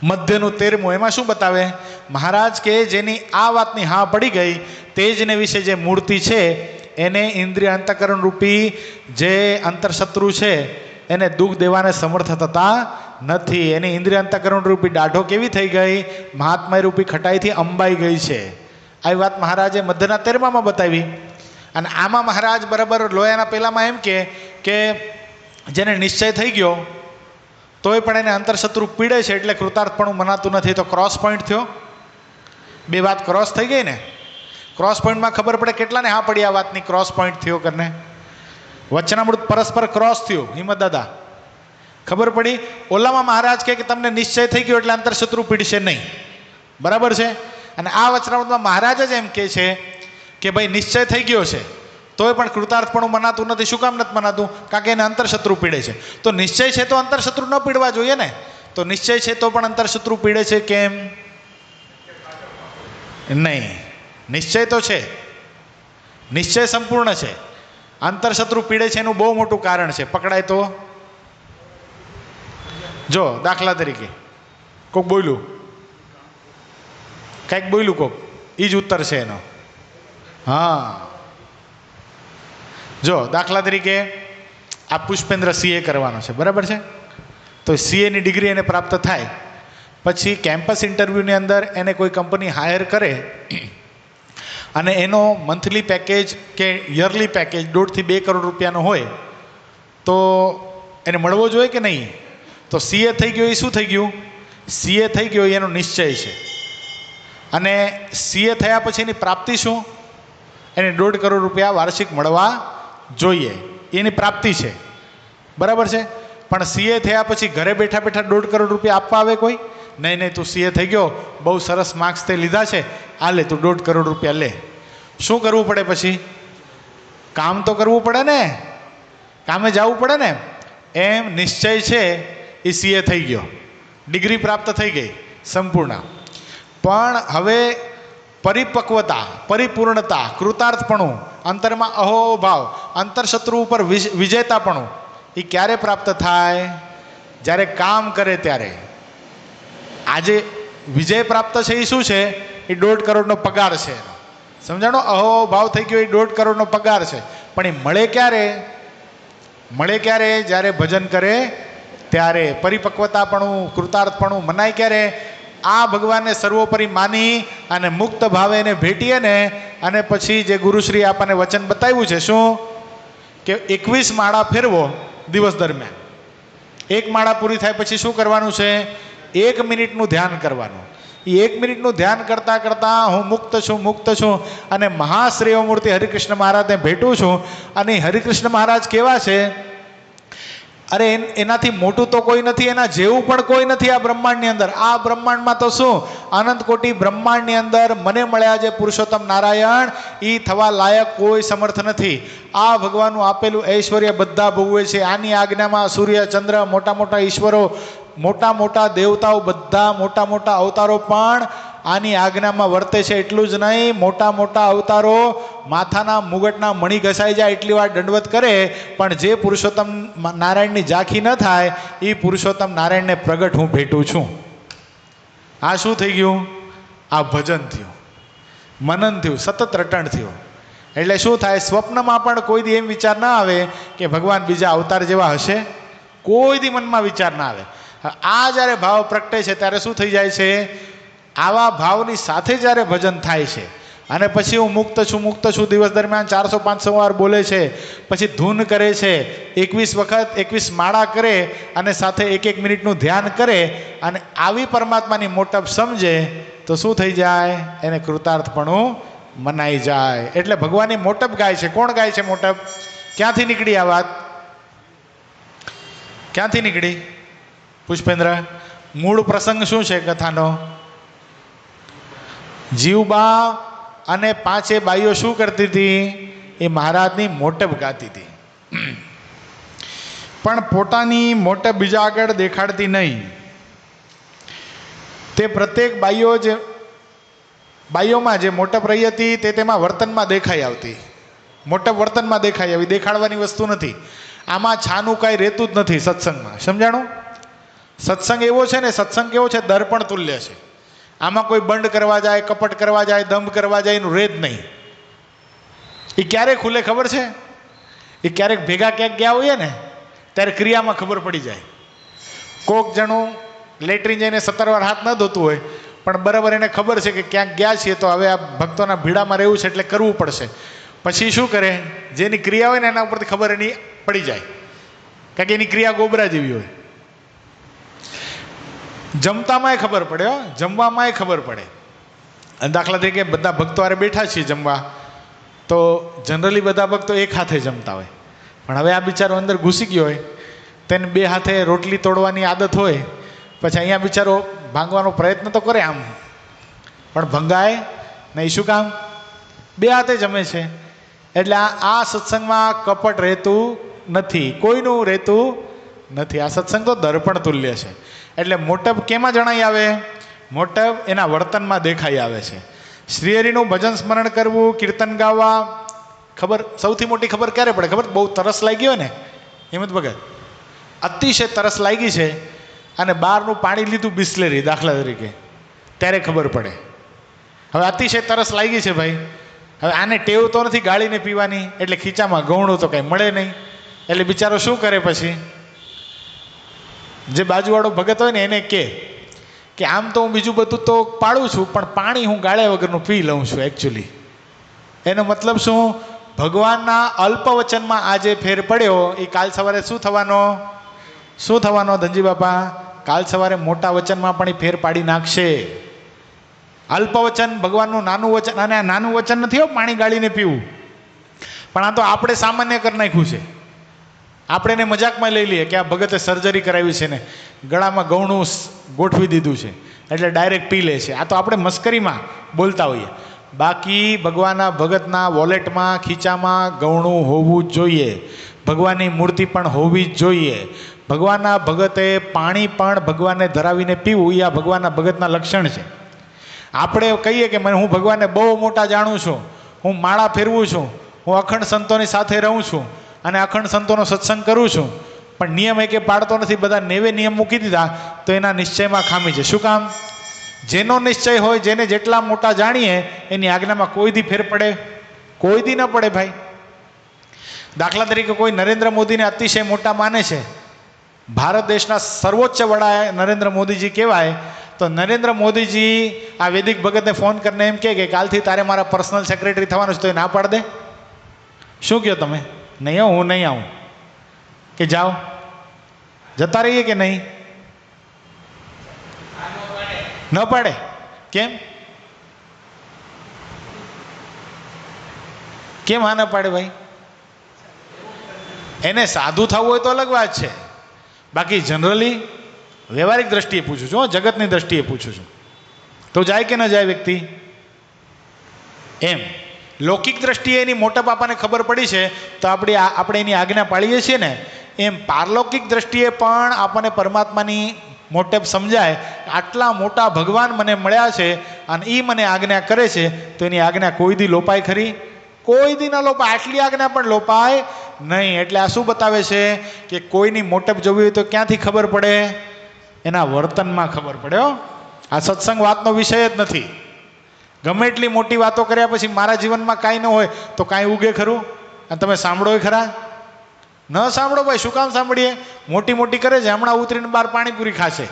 મધ્યનું 13મું, એમાં શું બતાવે મહારાજ કે જેની આ વાતની હા પડી ગઈ તેજને વિશે જે મૂર્તિ છે એને ઇન્દ્રિય અંતઃકરણ રૂપી જે અંતરશત્રુ છે એને દુઃખ દેવાને સમર્થ થતા નથી. એની ઇન્દ્રિય અંતઃકરણ રૂપી દાઢો કેવી થઈ ગઈ? મહાત્મય રૂપી ખટાઈથી અંબાઈ ગઈ છે. આવી વાત મહારાજે મધ્યના 13માં બતાવી. અને આમાં મહારાજ બરાબર લોયાના પહેલામાં એમ કે જેને નિશ્ચય થઈ ગયો તોય પણ એને અંતરશત્રુ પીડે છે એટલે કૃતાર્થપણું મનાતું નથી. તો ક્રોસ પોઈન્ટ થયો. બે વાત ક્રોસ થઈ ગઈ ને. ક્રોસ પોઈન્ટમાં ખબર પડે કેટલાને હા પડી આ વાતની ક્રોસ પોઈન્ટ થયો કરીને. વચનામૃત પરસ્પર ક્રોસ થયું. હિંમત દાદા ખબર પડી. ઓલામાં મહારાજ કે તમને નિશ્ચય થઈ ગયો એટલે અંતરશત્રુ પીડશે નહીં. બરાબર છે. અને આ વચનામૃતમાં મહારાજ જ એમ કહે છે કે ભાઈ નિશ્ચય થઈ ગયો છે તોય પણ કૃતાર્થપણું મનાતું નથી. શું કામ નથી મનાતું? કારણ કે એને અંતરશત્રુ પીડે છે. તો નિશ્ચય છે તો અંતરશત્રુ ન પીડવા જોઈએ ને. તો નિશ્ચય છે તો પણ અંતરશત્રુ પીડે છે કેમ? નહીં, નિશ્ચય તો છે, નિશ્ચય સંપૂર્ણ છે. અંતરશત્રુ પીડે છે એનું બહુ મોટું કારણ છે. પકડાય તો જો દાખલા તરીકે કોક બોલ્યું, કંઈક બોલ્યું કોક, એ જ ઉત્તર છે એનો. હા, જો દાખલા તરીકે આ પુષ્પેન્દ્ર સીએ કરવાનો છે, બરાબર છે. તો સીએની ડિગ્રી એને પ્રાપ્ત થાય પછી કેમ્પસ ઇન્ટરવ્યૂની અંદર એને કોઈ કંપની હાયર કરે અને એનો મંથલી પેકેજ કે યરલી પેકેજ 1.5 થી 2 કરોડ રૂપિયાનો હોય તો એને મળવો જોઈએ કે નહીં? તો સીએ થઈ ગયો એ શું થઈ ગયું? સીએ થઈ ગયો એનો નિશ્ચય છે. અને સીએ થયા પછી એની પ્રાપ્તિ શું? એને 1.5 કરોડ રૂપિયા વાર્ષિક મળવા જોઈએ, એની પ્રાપ્તિ છે. બરાબર છે. પણ સીએ થયા પછી ઘરે બેઠા બેઠા 1.5 કરોડ રૂપિયા આપવા આવે કોઈ? નહીં, તું સીએ થઈ ગયો, બહુ સરસ માર્ક્સ તે લીધા છે, આ લે તું 1.5 કરોડ રૂપિયા લે. શું કરવું પડે પછી? કામ તો કરવું પડે ને, કામે જવું પડે ને. એમ નિશ્ચય છે એ સીએ થઈ ગયો, ડિગ્રી પ્રાપ્ત થઈ ગઈ સંપૂર્ણ. પણ હવે પરિપક્વતા, પરિપૂર્ણતા, કૃતાર્થપણું, અંતરમાં અહોભાવ, અંતરશત્રુ ઉપર વિજેતાપણું એ ક્યારે પ્રાપ્ત થાય? જ્યારે કામ કરે ત્યારે. આજે વિજય પ્રાપ્ત છે એ શું છે? એ 1.5 કરોડનો પગાર છે. સમજાણો? અહોભાવ થઈ ગયો એ 1.5 કરોડનો પગાર છે. પણ એ મળે ક્યારે? મળે ક્યારે? જ્યારે ભજન કરે ત્યારે. પરિપક્વતાપણું, કૃતાર્થપણું મનાય ક્યારે? આ ભગવાનને સર્વોપરી માની અને મુક્ત ભાવે એને ભેટીએ ને. અને પછી જે ગુરુશ્રી આપણને વચન બતાવ્યું છે શું? કે 21 માળા ફેરવો દિવસ દરમિયાન. 1 માળા પૂરી થાય પછી શું કરવાનું છે? 1 મિનિટનું ધ્યાન કરવાનું. એ 1 મિનિટનું ધ્યાન કરતાં કરતાં હું મુક્ત છું, મુક્ત છું અને મહાશ્રેય મૂર્તિ હરિકૃષ્ણ મહારાજને ભેટું છું. અને હરિકૃષ્ણ મહારાજ કેવા છે? અરે એનાથી મોટું તો કોઈ નથી, એના જેવું પણ કોઈ નથી આ બ્રહ્માંડની અંદર. આ બ્રહ્માંડમાં તો શું અનંત કોટી બ્રહ્માંડની અંદર મને મળ્યા જે પુરુષોત્તમ નારાયણ એ થવા લાયક કોઈ સમર્થ નથી. આ ભગવાનનું આપેલું ઐશ્વર્ય બધા ભોગવે છે. આની આજ્ઞામાં સૂર્ય, ચંદ્ર, મોટા મોટા ઈશ્વરો, મોટા મોટા દેવતાઓ, બધા મોટા મોટા અવતારો પણ આની આજ્ઞામાં વર્તે છે. એટલું જ નહીં, મોટા મોટા અવતારો માથાના મુગટના મણી ઘસાઈ જાય એટલી વાર દંડવત કરે, પણ જે પુરુષોત્તમ નારાયણની ઝાંખી ન થાય એ પુરુષોત્તમ નારાયણને પ્રગટ હું ભેટું છું. આ શું થઈ ગયું? આ ભજન થયું, મનન થયું, સતત રટણ થયું. એટલે શું થાય? સ્વપ્નમાં પણ કોઈ દી એમ વિચાર ના આવે કે ભગવાન બીજા અવતાર જેવા હશે. કોઈ દી મનમાં વિચાર ના આવે. આ જ્યારે ભાવ પ્રગટે છે ત્યારે શું થઈ જાય છે? આવા ભાવની સાથે જ્યારે ભજન થાય છે અને પછી હું મુક્ત છું દિવસ દરમિયાન 400-500 વાર બોલે છે, પછી ધૂન કરે છે, 21 વખત 21 માળા કરે અને સાથે 1-1 મિનિટનું ધ્યાન કરે અને આવી પરમાત્માની મોટપ સમજે તો શું થઈ જાય? એને કૃતાર્થપણું મનાઈ જાય. એટલે ભગવાનની મોટપ ગાય છે. કોણ ગાય છે મોટપ? ક્યાંથી નીકળી આ વાત? ક્યાંથી નીકળી પુષ્પેન્દ્ર? મૂળ પ્રસંગ શું છે કથાનો? જીવબા અને 5 બાઈઓ શું કરતી હતી? એ મહારાજની મોટપ ગાતી હતી, પણ પોતાની મોટપ બીજા આગળ દેખાડતી નહીં. તે પ્રત્યેક બાઈઓમાં જે મોટપ રહી હતી તે તેમાં વર્તનમાં દેખાઈ આવતી. મોટપ વર્તનમાં દેખાઈ આવી, દેખાડવાની વસ્તુ નથી. આમાં છાનું કાંઈ રહેતું જ નથી સત્સંગમાં. સમજાણું? સત્સંગ એવો છે ને, સત્સંગ કેવો છે? દર્પણ તુલ્ય છે. આમાં કોઈ બંડ કરવા જાય, કપટ કરવા જાય, દંભ કરવા જાય એનું રહે જ નહીં. એ ક્યારે ખુલે ખબર છે? એ ક્યારેક ભેગા ક્યાંક ગયા હોઈએ ને ત્યારે ક્રિયામાં ખબર પડી જાય. કોક જણું લેટ્રિન જઈને 17 વાર હાથ ન ધોતું હોય, પણ બરાબર એને ખબર છે કે ક્યાંક ગયા છીએ તો હવે આ ભક્તોના ભીડામાં રહેવું છે એટલે કરવું પડશે. પછી શું કરે? જેની ક્રિયા હોય ને એના ઉપરથી ખબર એની પડી જાય, કારણ કે એની ક્રિયા ગોબરા જેવી હોય. જમતામાંય ખબર પડે, જમવામાંય ખબર પડે. દાખલા તરીકે બધા ભક્તો આરે બેઠા છીએ જમવા, તો જનરલી બધા ભક્તો એક હાથે જમતા હોય, પણ હવે આ બિચારો અંદર ઘૂસી ગયો હોય, તેને 2 હાથે રોટલી તોડવાની આદત હોય, પછી અહીંયા બિચારો ભાંગવાનો પ્રયત્ન તો કરે આમ, પણ ભંગાય નહીં. શું કામ? 2 હાથે જમે છે. એટલે આ સત્સંગમાં કપટ રહેતું નથી, કોઈનું રહેતું નથી. આ સત્સંગ તો દર્પણ તુલ્ય છે. એટલે મોટપ કેમાં જણાઈ આવે? મોટપ એના વર્તનમાં દેખાઈ આવે છે. શ્રીહરિનું ભજન સ્મરણ કરવું, કીર્તન ગાવા. ખબર સૌથી મોટી ખબર ક્યારે પડે ખબર? બહુ તરસ લાગી હોય ને, હિંમત ભગત અતિશય તરસ લાગી છે અને બહારનું પાણી લીધું બિસ્લેરી દાખલા તરીકે, ત્યારે ખબર પડે. હવે અતિશય તરસ લાગી છે ભાઈ, હવે આને ટેવ તો નથી ગાળીને પીવાની, એટલે ખીચામાં ગૌણું તો કંઈ મળે નહીં. એટલે બિચારો શું કરે? પછી જે બાજુવાળો ભગત હોય ને એને કે આમ તો હું બીજું બધું તો પાડું છું, પણ પાણી હું ગાળ્યા વગરનું પી લઉં છું એકચ્યુઅલી. એનો મતલબ શું? ભગવાનના અલ્પ વચનમાં આ જે ફેર પડ્યો એ કાલ સવારે શું થવાનો? શું થવાનો ધનજી બાપા? કાલ સવારે મોટા વચનમાં પણ એ ફેર પાડી નાખશે. અલ્પ વચન ભગવાનનું નાનું વચન, અને આ નાનું વચન નથી હો પાણી ગાળીને પીવું, પણ આ તો આપણે સામાન્ય કરી નાખ્યું છે. આપણે એને મજાકમાં લઈ લઈએ કે આ ભગતે સર્જરી કરાવી છે ને ગળામાં ગૌણું ગોઠવી દીધું છે એટલે ડાયરેક્ટ પી લે છે. આ તો આપણે મસ્કરીમાં બોલતા હોઈએ. બાકી ભગવાનના ભગતના વોલેટમાં, ખીચામાં ગૌણું હોવું જ જોઈએ. ભગવાનની મૂર્તિ પણ હોવી જ જોઈએ. ભગવાનના ભગતે પાણી પણ ભગવાનને ધરાવીને પીવું એ આ ભગવાનના ભગતના લક્ષણ છે. આપણે કહીએ કે હું ભગવાનને બહુ મોટા જાણું છું, હું માળા ફેરવું છું, હું અખંડ સંતોની સાથે રહું છું અને અખંડ સંતોનો સત્સંગ કરું છું, પણ નિયમ એ કે પાડતો નથી. બધા 90 નિયમ મૂકી દીધા તો એના નિશ્ચયમાં ખામી છે. શું કામ? જેનો નિશ્ચય હોય, જેને જેટલા મોટા જાણીએ એની આજ્ઞામાં કોઈ દી ફેર પડે? કોઈ દી ન પડે ભાઈ. દાખલા તરીકે કોઈ નરેન્દ્ર મોદીને અતિશય મોટા માને છે, ભારત દેશના સર્વોચ્ચ વડા નરેન્દ્ર મોદીજી કહેવાય, તો નરેન્દ્ર મોદીજી આ વૈદિક ભગતને ફોન કરીને એમ કહે કે કાલથી તારે મારા પર્સનલ સેક્રેટરી થવાનું છે, તો એ ના પાડ દે? શું કહો તમે? નહીં હું નહીં આવું. કે જાઓ, જતા રહીએ કે નહીં? ન પાડે. કેમ? કેમ હા ન પાડે ભાઈ? એને સાધુ થવું હોય તો અલગ વાત છે, બાકી જનરલી વ્યવહારિક દ્રષ્ટિએ પૂછું છું, જગતની દ્રષ્ટિએ પૂછું છું, તો જાય કે ન જાય વ્યક્તિ? એમ લૌકિક દ્રષ્ટિએ એની મોટા બાપાને ખબર પડી છે તો આપણે એની આજ્ઞા પાળીએ છીએ ને, એમ પારલૌકિક દ્રષ્ટિએ પણ આપણને પરમાત્માની મોટેપ સમજાય. આટલા મોટા ભગવાન મને મળ્યા છે અને એ મને આજ્ઞા કરે છે, તો એની આજ્ઞા કોઈ દી લોપાય ખરી? કોઈ દી ન લોપાય. આટલી આજ્ઞા પણ લોપાય નહીં. એટલે આ શું બતાવે છે કે કોઈની મોટેપ જોવી હોય તો ક્યાંથી ખબર પડે? એના વર્તનમાં ખબર પડે. આ સત્સંગ વાતનો વિષય જ નથી. ગમે એટલી મોટી વાતો કર્યા પછી મારા જીવનમાં કાંઈ ન હોય તો કાંઈ ઉગે ખરું? અને તમે સાંભળો ખરા? ન સાંભળો ભાઈ, શું કામ સાંભળીએ? મોટી મોટી કરે છે, હમણાં ઉતરીને બહાર પાણીપુરી ખાશે.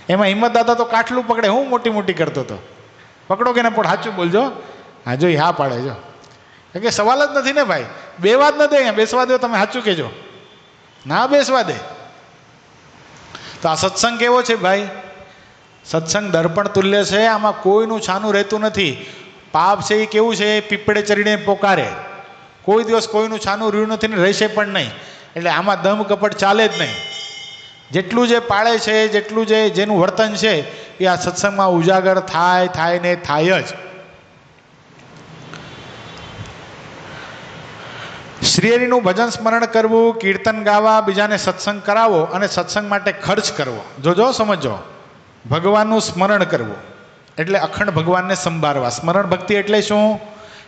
એમાં હિંમત દાદા તો કાઠલું પકડે, હું મોટી મોટી કરતો હતો. પકડો કે ના પણ સાચું બોલજો. હા જો હા પાડે જો, કે સવાલ જ નથી ને ભાઈ, બેવા જ નથી અહીંયા, બેસવા દો તમે, સાચું કહેજો. ના બેસવા દે. તો આ સત્સંગ કેવો છે ભાઈ? સત્સંગ દર્પણ તુલ્ય છે, આમાં કોઈનું છાનું રહેતું નથી. પાપ છે એ કેવું છે, પીપળે ચડીને પોકારે, કોઈ દિવસ કોઈનું છાનું રહ્યું નથી ને રહેશે પણ નહીં. એટલે આમાં દમ કપટ ચાલે જ નહીં. જેટલું જે પાળે છે, જેટલું જે જેનું વર્તન છે એ આ સત્સંગમાં ઉજાગર થાય ને થાય જ. શ્રીહરિનું ભજન સ્મરણ કરવું, કીર્તન ગાવા, બીજાને સત્સંગ કરાવો અને સત્સંગ માટે ખર્ચ કરવો. જોજો સમજો, ભગવાનનું સ્મરણ કરવું એટલે અખંડ ભગવાનને સંભાળવા. સ્મરણ ભક્તિ એટલે શું?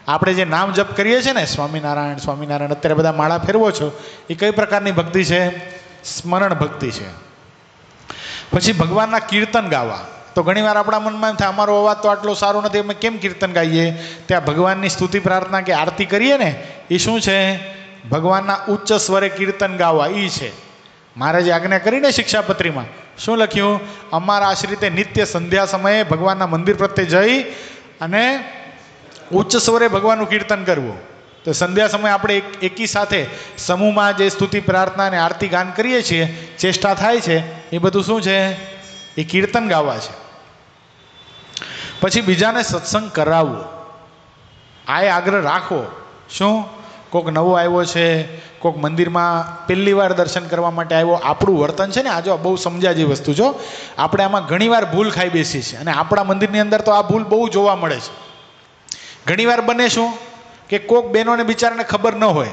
આપણે જે નામ જપ કરીએ છીએ ને, સ્વામિનારાયણ સ્વામિનારાયણ, અત્યારે બધા માળા ફેરવો છો, એ કઈ પ્રકારની ભક્તિ છે? સ્મરણ ભક્તિ છે. પછી ભગવાનના કીર્તન ગાવા. તો ઘણીવાર આપણા મનમાં એમ થાય, અમારો અવાજ તો આટલો સારો નથી, અમે કેમ કીર્તન ગાઈએ? ત્યાં ભગવાનની સ્તુતિ પ્રાર્થના કે આરતી કરીએ ને, એ શું છે? ભગવાનના ઉચ્ચ સ્વરે કીર્તન ગાવા. એ છે મારે જે આજ્ઞા કરીને શિક્ષાપત્રીમાં શું લખ્યું? અમારા આશ્રિતે નિત્ય સંધ્યા સમયે ભગવાનના મંદિર પ્રત્યે જઈ અને ઉચ્ચ સ્વરે ભગવાનનું કીર્તન કરવું. તો સંધ્યા સમયે આપણે એકી સાથે સમૂહમાં જે સ્તુતિ પ્રાર્થના અને આરતી ગાન કરીએ છીએ, ચેષ્ટા થાય છે, એ બધું શું છે? એ કીર્તન ગાવા છે. પછી બીજાને સત્સંગ કરાવવો, આ આગ્રહ રાખવો. શું? કોઈક નવો આવ્યો છે, કોઈક મંદિરમાં પહેલી વાર દર્શન કરવા માટે આવ્યો, આપણું વર્તન છે ને, આ જો બહુ સમજ્યા જેવી વસ્તુ જો, આપણે આમાં ઘણીવાર ભૂલ ખાઈ બેસી છે અને આપણા મંદિરની અંદર તો આ ભૂલ બહુ જોવા મળે છે. ઘણીવાર બને શું કે કોઈક બહેનોને બિચારાને ખબર ન હોય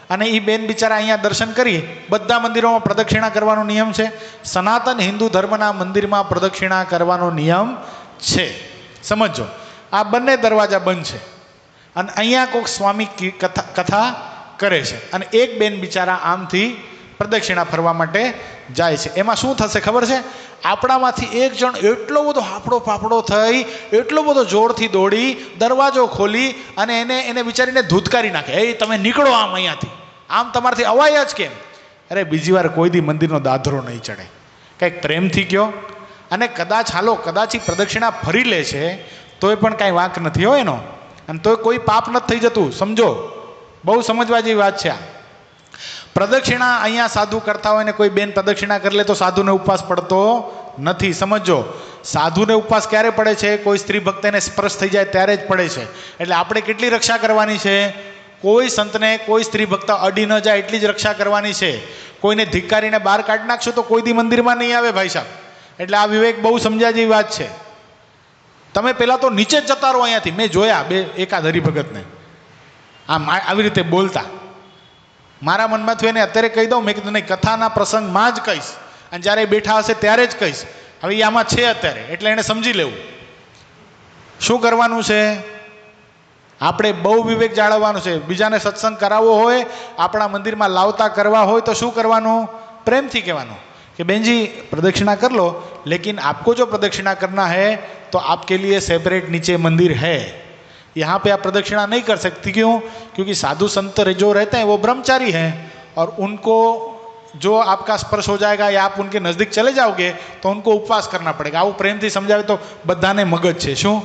અને એ બેન બિચારા અહીંયા દર્શન કરી, બધા મંદિરોમાં પ્રદક્ષિણા કરવાનો નિયમ છે. સનાતન હિન્દુ ધર્મના મંદિરમાં પ્રદક્ષિણા કરવાનો નિયમ છે. સમજો, આ બંને દરવાજા બંધ છે અને અહીંયા કોઈક સ્વામી કથા કરે છે અને એક બેન બિચારા આમથી પ્રદક્ષિણા ફરવા માટે જાય છે. એમાં શું થશે ખબર છે? આપણામાંથી એક જણ એટલો બધો હાફડો ફાફડો થઈ, એટલો બધો જોરથી દોડી દરવાજો ખોલી અને એને બિચારીને ધૂતકારી નાખે, એ તમે નીકળો આમ અહીંયાથી, આમ તમારાથી અવાય જ કેમ? અરે બીજી વાર કોઈ દી મંદિરનો દાદરો નહીં ચડે, કંઈક પ્રેમથી કહો. અને કદાચ એ પ્રદક્ષિણા ફરી લે છે તોય પણ કાંઈ વાંક નથી હોય એનો, અને તોય કોઈ પાપ નથી થઈ જતું. સમજો, બહુ સમજવા જેવી વાત છે આ. પ્રદક્ષિણા અહીંયા સાધુ કરતા હોય ને કોઈ બેન પ્રદક્ષિણા કરી લે તો સાધુને ઉપવાસ પડતો નથી. સમજો, સાધુને ઉપવાસ ક્યારે પડે છે? કોઈ સ્ત્રી ભક્તને સ્પર્શ થઈ જાય ત્યારે જ પડે છે. એટલે આપણે કેટલી રક્ષા કરવાની છે? કોઈ સંતને કોઈ સ્ત્રી ભક્ત અડી ન જાય એટલી જ રક્ષા કરવાની છે. કોઈને ધિક્કારીને બહાર કાઢી નાખશો તો કોઈ દી મંદિરમાં નહીં આવે ભાઈ સાહેબ. એટલે આ વિવેક બહુ સમજ્યા જેવી વાત છે. તમે પહેલાં તો નીચે જ જતા રહો અહીંયાથી. મેં જોયા એકાદ હરિભગતને આમ આવી રીતે બોલતા, મારા મનમાં થયું એને અત્યારે કહી દઉં. મેં કીધું નહીં, કથાના પ્રસંગમાં જ કહીશ અને જ્યારે બેઠા હશે ત્યારે જ કહીશ. હવે એ આમાં છે અત્યારે, એટલે એને સમજી લેવું. શું કરવાનું છે? આપણે બહુ વિવેક જાળવવાનું છે. બીજાને સત્સંગ કરાવવો હોય, આપણા મંદિરમાં લાવતા કરવા હોય તો શું કરવાનું? પ્રેમથી કહેવાનું कि बहन जी प्रदक्षिणा कर लो, लेकिन आपको जो प्रदक्षिणा करना है तो आपके लिए सेपरेट नीचे मंदिर है, यहाँ पे आप प्रदक्षिणा नहीं कर सकती. क्यों? क्योंकि साधु संत जो रहते हैं वो ब्रह्मचारी हैं और उनको जो आपका स्पर्श हो जाएगा या आप उनके नज़दीक चले जाओगे तो उनको उपवास करना पड़ेगा. આવું પ્રેમથી સમજાવે તો બધાને મગજ છે. શું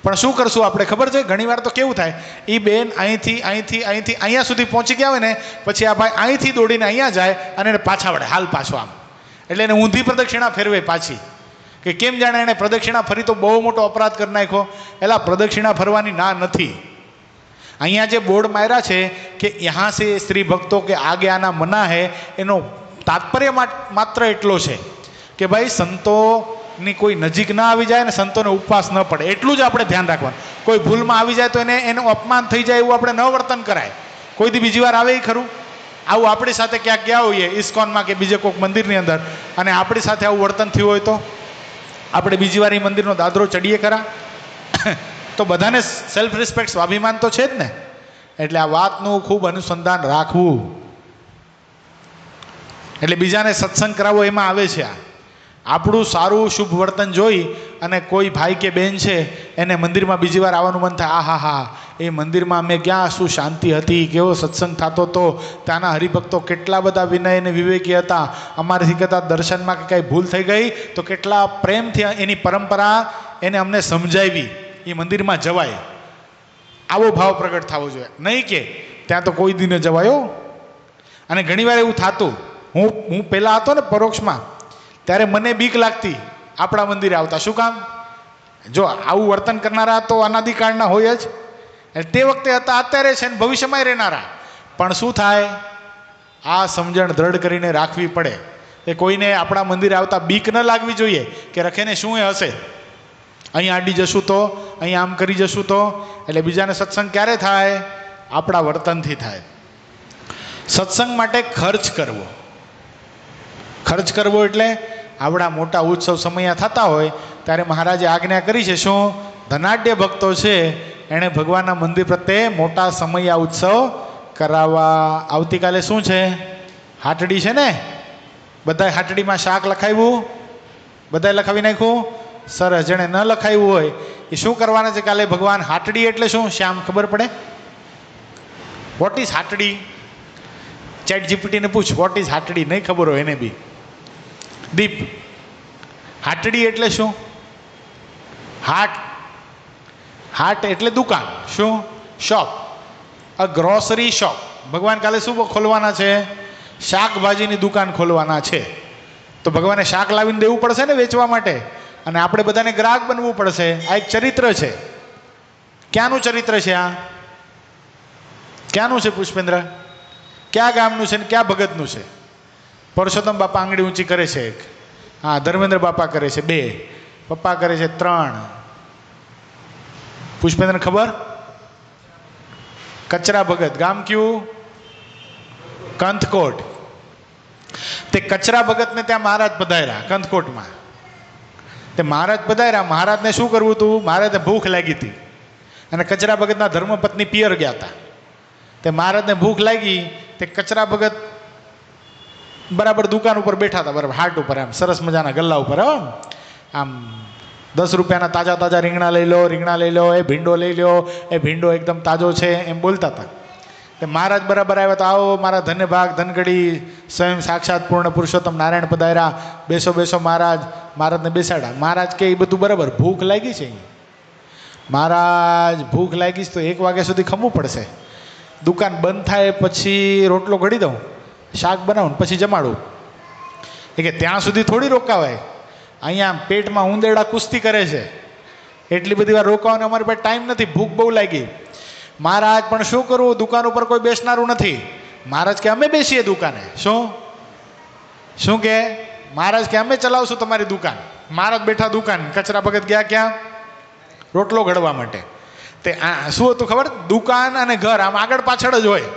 પણ શું કરશું આપણે ખબર છે? ઘણીવાર તો કેવું થાય, એ બેન અહીંથી અહીંયા સુધી પહોંચી ગયા હોય ને, પછી આ ભાઈ અહીંથી દોડીને અહીંયા જાય અને એને પાછા વળે, હાલ પાછો આમ, એટલે એને ઊંધી પ્રદક્ષિણા ફેરવે પાછી, કે કેમ જાણે એને પ્રદક્ષિણા ફરી તો બહુ મોટો અપરાધ કરી નાખ્યો. એટલે પ્રદક્ષિણા ફરવાની ના નથી. અહીંયા જે બોર્ડ માર્યા છે કે યહાં સે સ્ત્રી ભક્તો કે આગે આના મના હે, એનો તાત્પર્ય માત્ર એટલો છે કે ભાઈ સંતોની કોઈ નજીક ના આવી જાય ને સંતોને ઉપવાસ ન પડે, એટલું જ આપણે ધ્યાન રાખવાનું. કોઈ ભૂલમાં આવી જાય તો એનું અપમાન થઈ જાય એવું આપણે ન વર્તન કરાય. કોઈ દી બીજી વાર આવે એ ખરું? આવું આપણી સાથે ક્યાંક ગયા હોઈએ ઇસ્કોનમાં કે બીજે કોઈક મંદિરની અંદર અને આપણી સાથે આવું વર્તન થયું હોય તો આપણે બીજી વાર એ મંદિરનો દાદરો ચડીએ ખરા? તો બધાને સેલ્ફ રિસ્પેક્ટ, સ્વાભિમાન તો છે જ ને. એટલે આ વાતનું ખૂબ અનુસંધાન રાખવું. એટલે બીજાને સત્સંગ કરાવવો એમાં આવે છે આ. આપણું સારું શુભ વર્તન જોઈ અને કોઈ ભાઈ કે બહેન છે એને મંદિરમાં બીજી વાર આવવાનું મન થાય, આ હા હા એ મંદિરમાં અમે ગયા, શું શાંતિ હતી, કેવો સત્સંગ થતો હતો, ત્યાંના હરિભક્તો કેટલા બધા વિનય અને વિવેકી હતા, અમારાથી કદાચ દર્શનમાં કે કાંઈ ભૂલ થઈ ગઈ તો કેટલા પ્રેમથી એની પરંપરા એને અમને સમજાવી, એ મંદિરમાં જવાય, આવો ભાવ પ્રગટ થવો જોઈએ. નહીં કે ત્યાં તો કોઈ દી ન જવાયો. અને ઘણીવાર એવું થતું, હું પહેલાં હતો ને પરોક્ષમાં, ત્યારે મને બીક લાગતી આપણા મંદિરે આવતા. શું કામ? જો આવું વર્તન કરનારા તો અનાદિકાળના હોય જ, તે વખતે હતા, અત્યારે છે ને ભવિષ્યમાં રહેનારા. પણ શું થાય, આ સમજણ દ્રઢ કરીને રાખવી પડે કે કોઈને આપણા મંદિરે આવતા બીક ન લાગવી જોઈએ કે રખેને શું એ હશે, અહીંયા આડી જશું તો, અહીંયા આમ કરી જશું તો. એટલે બીજાને સત્સંગ ક્યારે થાય? આપણા વર્તનથી થાય. સત્સંગ માટે ખર્ચ કરવો. ખર્ચ કરવો એટલે આવડા મોટા ઉત્સવ સમયા થતા હોય ત્યારે મહારાજે આજ્ઞા કરી છે, શું? ધનાઢ્ય ભક્તો છે એણે ભગવાનના મંદિર પ્રત્યે મોટા સમયા ઉત્સવ કરાવવા. આવતીકાલે શું છે? હાટડી છે ને? બધાએ હાટડીમાં શાક લખાવ્યું? બધાએ લખાવી નાખ્યું? સરસ. જેણે ન લખાવ્યું હોય એ શું કરવાના છે કાલે? ભગવાન હાટડી એટલે શું? શ્યામ ખબર પડે? વોટ ઇઝ હાટડી? ચેટ જીપીટીને પૂછ, વોટ ઇઝ હાટડી? નહીં ખબર હોય એને બી. દીપ, હાટડી એટલે શું? હાટ એટલે દુકાન. શું? શોપ. અ ગ્રોસરી શોપ. ભગવાન કાલે શું ખોલવાના છે? શાકભાજીની દુકાન ખોલવાના છે. તો ભગવાને શાક લાવીને દેવું પડશે ને વેચવા માટે, અને આપણે બધાને ગ્રાહક બનવું પડશે. આ એક ચરિત્ર છે. ક્યાંનું ચરિત્ર છે આ? ક્યાંનું છે પુષ્પેન્દ્ર? ક્યાં ગામનું છે ને ક્યાં ભગતનું છે? પરસોત્તમ બાપા આંગળી ઊંચી કરે છે એક, હા ધર્મેન્દ્ર બાપા કરે છે 2, પપ્પા કરે છે 3. પુષ્પેન્દ્ર ખબર? કચરા ભગત ગામ કયું? કંથકોટ. તે કચરા ભગતને ત્યાં મહારાજ પધાર્યા કંથકોટમાં. તે મહારાજ પધાર્યા, મહારાજને શું કરવું હતું? મહારાજને ભૂખ લાગી હતી અને કચરા ભગતના ધર્મપત્ની પિયર ગયા હતા. તે મહારાજને ભૂખ લાગી, તે કચરા ભગત બરાબર દુકાન ઉપર બેઠા હતા, બરાબર હાટ ઉપર, આમ સરસ મજાના ગલ્લા ઉપર, આમ 10 રૂપિયાના તાજા તાજા રીંગણા લઈ લો, રીંગણા લઈ લો, એ ભીંડો લઈ લો, એ ભીંડો એકદમ તાજો છે, એમ બોલતા હતા. તે મહારાજ બરાબર આવ્યા તો, આવો મારા ધન્ય ભાગ ધનગડી, સ્વયં સાક્ષાત પૂર્ણ પુરુષોત્તમ નારાયણ પધાર્યા, બેસો બેસો મહારાજ. મહારાજને બેસાડ્યા. મહારાજ કે એ બધું બરાબર, ભૂખ લાગી છે. મહારાજ ભૂખ લાગી તો 1 વાગ્યા સુધી ખમવું પડશે. દુકાન બંધ થાય પછી રોટલો ઘડી દઉં, શાક બનાવું પછી જમાડું. એ કે ત્યાં સુધી થોડી રોકાવાય, અહીંયા પેટમાં ઉંદેડા કુસ્તી કરે છે, એટલી બધી વાર રોકાવાનો અમારી પાસે ટાઈમ નથી, ભૂખ બહુ લાગી. મહારાજ પણ શું કરવું, દુકાન ઉપર કોઈ બેસનારું નથી. મહારાજ કે અમે બેસીએ દુકાને. શું કે? મહારાજ કે અમે ચલાવશું તમારી દુકાન. મહારાજ બેઠા દુકાન, કચરા ભગત ગયા ક્યાં? રોટલો ઘડવા માટે. તે શું હતું ખબર? દુકાન અને ઘર આમ આગળ પાછળ જ હોય.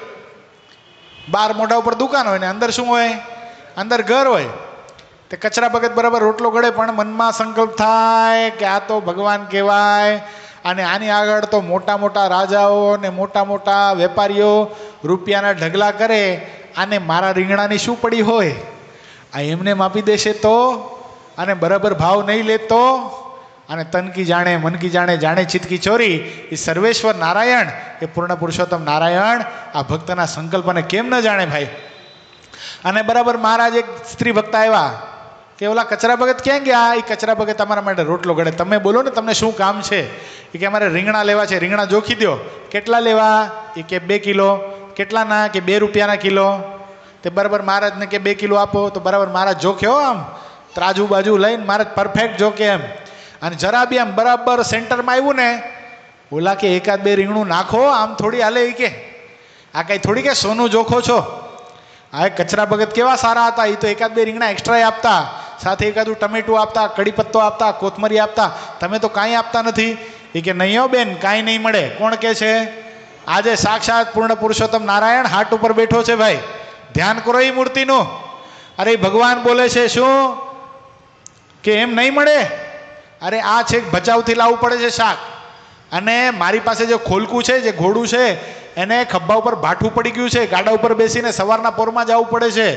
બહાર મોઢા ઉપર દુકાન હોય ને અંદર શું હોય? અંદર ઘર હોય. તે કચરા ભગત બરાબર રોટલો ઘડે, પણ મનમાં સંકલ્પ થાય કે આ તો ભગવાન કહેવાય, અને આની આગળ તો મોટા મોટા રાજાઓ ને મોટા મોટા વેપારીઓ રૂપિયાના ઢગલા કરે, આને મારા રીંગણાની શું પડી હોય? આ એમને માપી દેશે તો, અને બરાબર ભાવ નહીં લે તો, અને તન કી જાણે મન કી જાણે જાણે ચિત્ત કી ચોરી, એ સર્વેશ્વર નારાયણ, એ પૂર્ણ પુરુષોત્તમ નારાયણ આ ભક્તના સંકલ્પને કેમ ન જાણે ભાઈ? અને બરાબર મહારાજ એક સ્ત્રી ભક્ત આવ્યા કે ઓલા કચરા ભગત ક્યાં ગયા? એ કચરા ભગત અમારા માટે રોટલો ઘડે, તમે બોલો ને તમને શું કામ છે? એ કે અમારે રીંગણા લેવા છે, રીંગણા જોખી દો. કેટલા લેવા? એ કે 2 કિલો. કેટલાના? કે 2 રૂપિયાના કિલો. તે બરાબર મહારાજને કે 2 કિલો આપો. તો બરાબર મહારાજ જોખ્યો, આમ ત્રાજુ બાજુ લઈને મહારાજ પરફેક્ટ જોકે એમ, અને જરા બી આમ બરાબર સેન્ટરમાં આવ્યું ને, ઓલા કે 1-2 રીંગણું નાખો, આમ થોડી હાલે. એ કે આ કઈ થોડી કે સોનું જોખો છો? આ કચરા ભગત કેવા સારા હતા, એ તો 1-2 રીંગણા એક્સ્ટ્રા આપતા, સાથે 1 ટમેટું આપતા, કડી પત્તો આપતા, કોથમરી આપતા. તમે તો કાંઈ આપતા નથી. એ કે નહીં હો બેન, કાંઈ નહીં મળે. કોણ કે છે? આજે સાક્ષાત પૂર્ણ પુરુષોત્તમ નારાયણ હાટ ઉપર બેઠો છે ભાઈ, ધ્યાન કરો એ મૂર્તિનું. અરે ભગવાન બોલે છે શું કે એમ નહીં મળે? અરે આ છે ભચાઉથી લાવવું પડે છે શાક, અને મારી પાસે જે ખોલકું છે, જે ઘોડું છે, એને ખભા ઉપર ભાઠું પડી ગયું છે, ગાડા ઉપર બેસીને સવારના પોરમાં જવું પડે છે.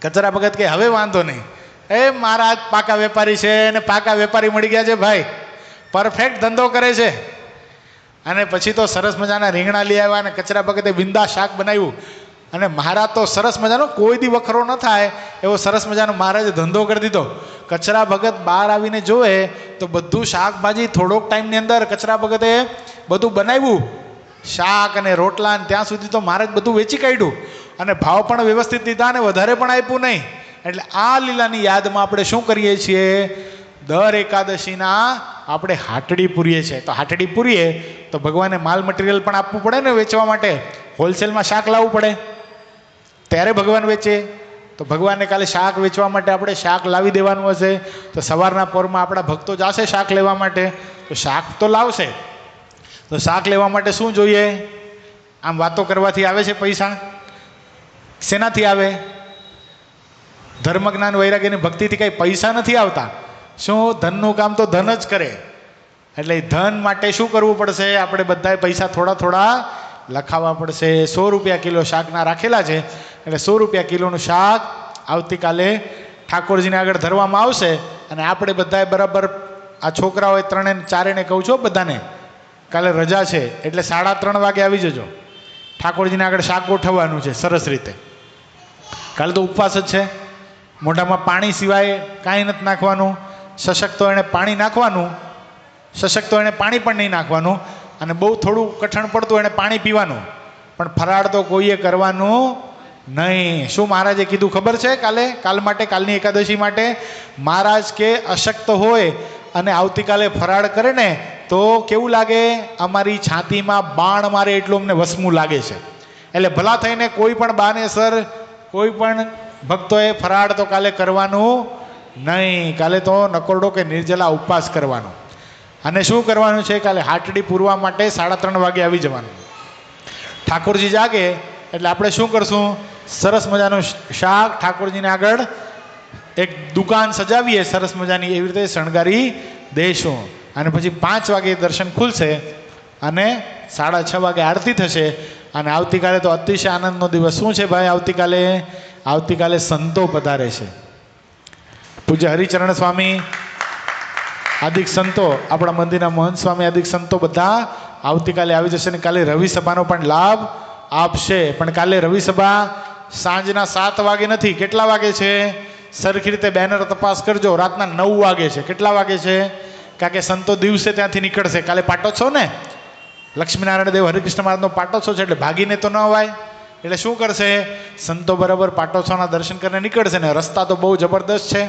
કચરા ભગત કે હવે વાંધો નહીં, એ મહારાજ પાકા વેપારી છે ને પાકા વેપારી મળી ગયા છે ભાઈ, પરફેક્ટ ધંધો કરે છે. અને પછી તો સરસ મજાના રીંગણા લઈ આવ્યા અને કચરા વખતે બિંદા શાક બનાવ્યું. અને મહારાજ તો સરસ મજાનો કોઈ દી વખરો ન થાય એવો સરસ મજાનો મહારાજે ધંધો કરી દીધો. કચરા ભગત બહાર આવીને જોવે તો બધું શાકભાજી થોડોક ટાઈમની અંદર કચરા ભગતે બધું બનાવ્યું, શાક અને રોટલા, અને ત્યાં સુધી તો મહારાજ બધું વેચી કાઢ્યું અને ભાવ પણ વ્યવસ્થિત દીધા અને વધારે પણ આપ્યું નહીં. એટલે આ લીલાની યાદમાં આપણે શું કરીએ છીએ? દર એકાદશીના આપણે હાટડી પૂરીએ છીએ. તો હાટડી પૂરીએ તો ભગવાને માલ મટીરિયલ પણ આપવું પડે ને વેચવા માટે. હોલસેલમાં શાક લાવવું પડે ત્યારે ભગવાન વેચે. તો ભગવાનને કાલે શાક વેચવા માટે આપણે શાક લાવી દેવાનું હશે. તો સવારના પોરમાં આપણા ભક્તો જશે શાક લેવા માટે, તો શાક તો લાવશે. તો શાક લેવા માટે શું જોઈએ? આમ વાતો કરવાથી આવે છે પૈસા? શેનાથી આવે? ધર્મ જ્ઞાન વૈરાગ્યની ભક્તિથી કંઈ પૈસા નથી આવતા. શું? ધનનું કામ તો ધન જ કરે. એટલે ધન માટે શું કરવું પડશે? આપણે બધાએ પૈસા થોડા થોડા લખાવવા પડશે. 100 રૂપિયા કિલો શાકના રાખેલા છે, એટલે 100 રૂપિયા કિલોનું શાક આવતીકાલે ઠાકોરજીને આગળ ધરવામાં આવશે. અને આપણે બધાએ બરાબર, આ છોકરાઓએ 3 ને 4 કહું છું બધાને, કાલે રજા છે એટલે 3:30 વાગે આવી જજો. ઠાકોરજીને આગળ શાક ગોઠવવાનું છે સરસ રીતે. કાલે તો ઉપવાસ જ છે. મોઢામાં પાણી સિવાય કાંઈ નથી નાખવાનું. સશક્તો એણે પાણી નાખવાનું, સશક્તો એણે પાણી પણ નહીં નાખવાનું. અને બહુ થોડું કઠણ પડતું એણે પાણી પીવાનું, પણ ફરાળ તો કોઈએ કરવાનું નહીં. શું મહારાજે કીધું ખબર છે? કાલ માટે, કાલની એકાદશી માટે મહારાજ કે અશક્ત હોય અને આવતીકાલે ફરાળ કરે ને તો કેવું લાગે? અમારી છાતીમાં બાણ મારે એટલું અમને વસમું લાગે છે. એટલે ભલા થઈને કોઈ પણ બાનેસર કોઈ પણ ભક્તોએ ફરાળ તો કાલે કરવાનું નહીં. કાલે તો નકોરડો કે નિર્જલા ઉપવાસ કરવાનો. અને શું કરવાનું છે? કાલે હાટડી પૂરવા માટે 3:30 વાગે આવી જવાનું. ઠાકોરજી જાગે એટલે આપણે શું કરશું? સરસ મજાનું શાક ઠાકોરજીને આગળ એક દુકાન સજાવીએ સરસ મજાની, એવી રીતે શણગારી દઈશું. અને પછી 5 વાગે દર્શન ખુલશે અને 6:30 વાગે આરતી થશે. અને આવતીકાલે તો અતિશય આનંદનો દિવસ. શું છે ભાઈ આવતીકાલે? આવતીકાલે સંતો પધારે છે. પૂજ્ય હરિચરણ સ્વામી આદિક સંતો, આપણા મંદિરના મહંત સ્વામી આદિક સંતો બધા આવતીકાલે આવી જશે. અને કાલે રવિ સભાનો પણ લાભ આપશે. પણ કાલે રવિ સભા સાંજના 7 વાગે નથી. કેટલા વાગે છે? સરખી રીતે બેનર તપાસ કરજો. રાતના 9 વાગે છે. કેટલા વાગે છે? કારણ કે સંતો દિવસે ત્યાંથી નીકળશે. કાલે પાટોત્સવ ને, લક્ષ્મીનારાયણ દેવ હરિકૃષ્ણ મહારાજનો પાટોત્સવ છે, એટલે ભાગીને તો ન અવાય. એટલે શું કરશે? સંતો બરાબર પાટોત્સવના દર્શન કરીને નીકળશે. ને રસ્તા તો બહુ જબરદસ્ત છે,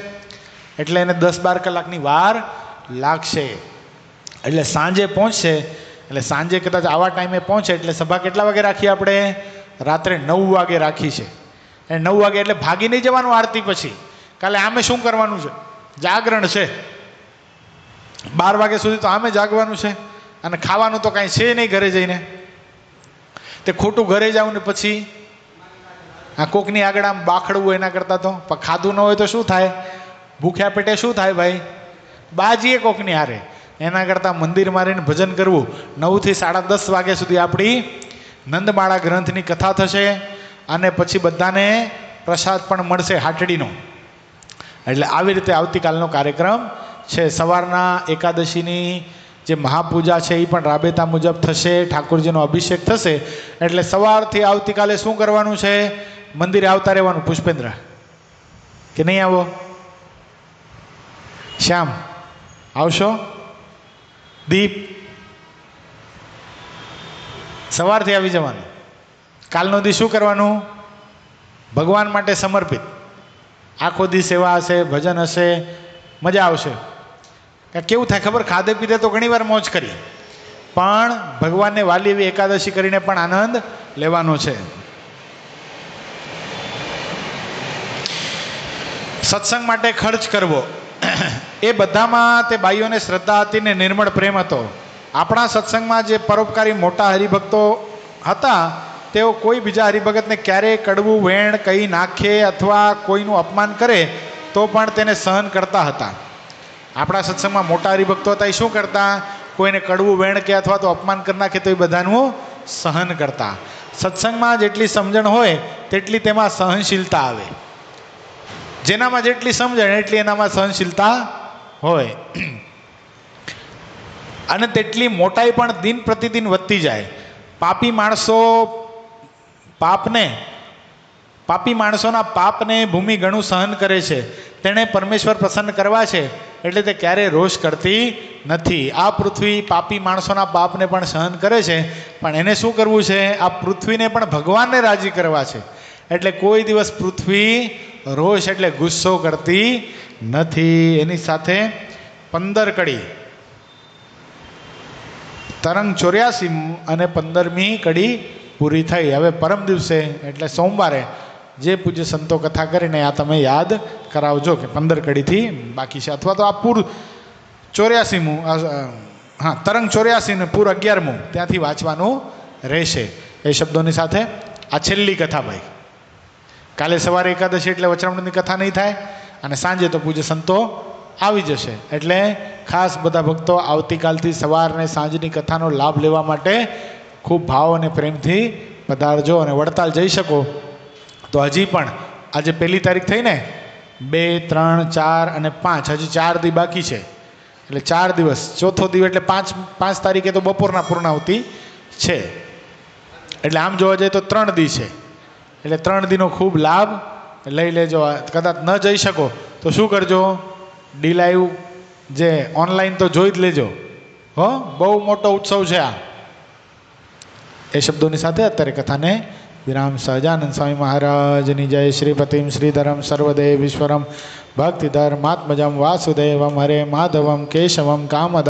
એટલે એને 10-12 કલાકની વાર લાગશે. એટલે સાંજે પહોંચશે. એટલે સાંજે કદાચ આવા ટાઈમે પહોંચે એટલે સભા કેટલા વાગે રાખી? આપણે રાત્રે 9 વાગે રાખી છે. એ 9 વાગે એટલે ભાગી નહીં જવાનું આરતી પછી. કાલે આમે શું કરવાનું છે? જાગરણ છે. 12 વાગ્યા સુધી તો આમે જાગવાનું છે. અને ખાવાનું તો કાંઈ છે નહીં ઘરે જઈને. તે ખોટું ઘરે જાવ ને પછી આ કોકની આગળ આમ બાખડવું એના કરતાં તો ખાધું ન હોય તો શું થાય? ભૂખ્યા પેટે શું થાય ભાઈ? બાજીએ કોકની હારે. એના કરતાં મંદિર મારીને ભજન કરવું. 9 થી 10:30 વાગ્યા સુધી આપણી નંદમાળા ગ્રંથની કથા થશે. અને પછી બધાને પ્રસાદ પણ મળશે હાટડીનો. એટલે આવી રીતે આવતીકાલનો કાર્યક્રમ છે. સવારના એકાદશીની જે મહાપૂજા છે એ પણ રાબેતા મુજબ થશે. ઠાકોરજીનો અભિષેક થશે. એટલે સવારથી આવતીકાલે શું કરવાનું છે? મંદિરે આવતા રહેવાનું. પુષ્પેન્દ્ર કે નહીં આવો? શ્યામ આવશો? દીપ સવારથી આવી જવાનું. કાલનો દી શું કરવાનું? ભગવાન માટે સમર્પિત. આખો દી સેવા હશે, ભજન હશે, મજા આવશે. કેવું થાય ખબર? ખાધે પીધે તો ઘણી વાર મોજ કરી, પણ ભગવાનને વાલી એવી એકાદશી કરીને પણ આનંદ લેવાનો છે. સત્સંગ માટે ખર્ચ કરવો એ બધામાં તે બાઈઓને શ્રદ્ધા હતી ને નિર્મળ પ્રેમ હતો. આપણા સત્સંગમાં જે પરોપકારી મોટા હરિભક્તો હતા તેઓ કોઈ બીજા હરિભગતને ક્યારેય કડવું વેણ કહી નાખે અથવા કોઈનું અપમાન કરે તો પણ તેને સહન કરતા હતા. આપણા સત્સંગમાં મોટા હરિભક્તો હતા એ શું કરતા? કોઈને કડવું વેણ કે અથવા તો અપમાન કરી નાખે તો એ બધાનું સહન કરતા. સત્સંગમાં જેટલી સમજણ હોય તેટલી તેમાં સહનશીલતા આવે. જેનામાં જેટલી સમજણ એટલી એનામાં સહનશીલતા હોય અને તેટલી મોટાઈ પણ દિન પ્રતિદિન વધતી જાય. પાપી માણસોના પાપને ભૂમિ ઘણું સહન કરે છે. તેણે પરમેશ્વર પ્રસન્ન કરવા છે એટલે તે ક્યારેય રોષ કરતી નથી. આ પૃથ્વી પાપી માણસોના પાપને પણ સહન કરે છે, પણ એને શું કરવું છે? આ પૃથ્વીને પણ ભગવાનને રાજી કરવા છે. એટલે કોઈ દિવસ પૃથ્વી રોષ એટલે ગુસ્સો કરતી નથી. એની સાથે 15 કડી, તરંગ 84 અને 15મી કડી પૂરી થઈ. હવે પરમ દિવસે એટલે સોમવારે જે પૂજ્ય સંતો કથા કરીને આ તમે યાદ કરાવજો કે 15 કડીથી બાકી છે, અથવા તો આ પૂર 84મું, હા તરંગ 84 ને પૂર 11મું ત્યાંથી વાંચવાનું રહેશે. એ શબ્દોની સાથે આ છેલ્લી કથા ભાઈ. કાલે સવારે એકાદશી એટલે વચનામૃતની કથા નહીં થાય અને સાંજે તો પૂજ્ય સંતો આવી જશે. એટલે ખાસ બધા ભક્તો આવતીકાલથી સવાર અને સાંજની કથાનો લાભ લેવા માટે ખૂબ ભાવ અને પ્રેમથી પધારજો. અને વડતાલ જઈ શકો તો હજી પણ આજે 1લી તારીખ થઈ ને, 2, 3, 4 અને 5, હજી 4 દી બાકી છે. એટલે 4 દિવસ, ચોથો દિવસ એટલે 5 તારીખે તો બપોરના પૂર્ણાવતી છે. એટલે આમ જોવા જઈએ તો 3 દી છે. એટલે 3 દીનો ખૂબ લાભ લઈ લેજો. કદાચ ન જઈ શકો તો શું કરજો? ડી લાઈવ જે ઓનલાઈન તો જોઈ જ લેજો હો. બહુ મોટો ઉત્સવ છે આ. એ શબ્દોની સાથે અત્યારે કથાને વિરામ. સહજાનંદ સ્વામી મહારાજની જય. શ્રીપતિમ શ્રીધરમ સર્વદેવ ઈશ્વરમ ભક્તિધર્માત્મજમ વાસુદેવમ હરે માધવમ કેશવમ કામદ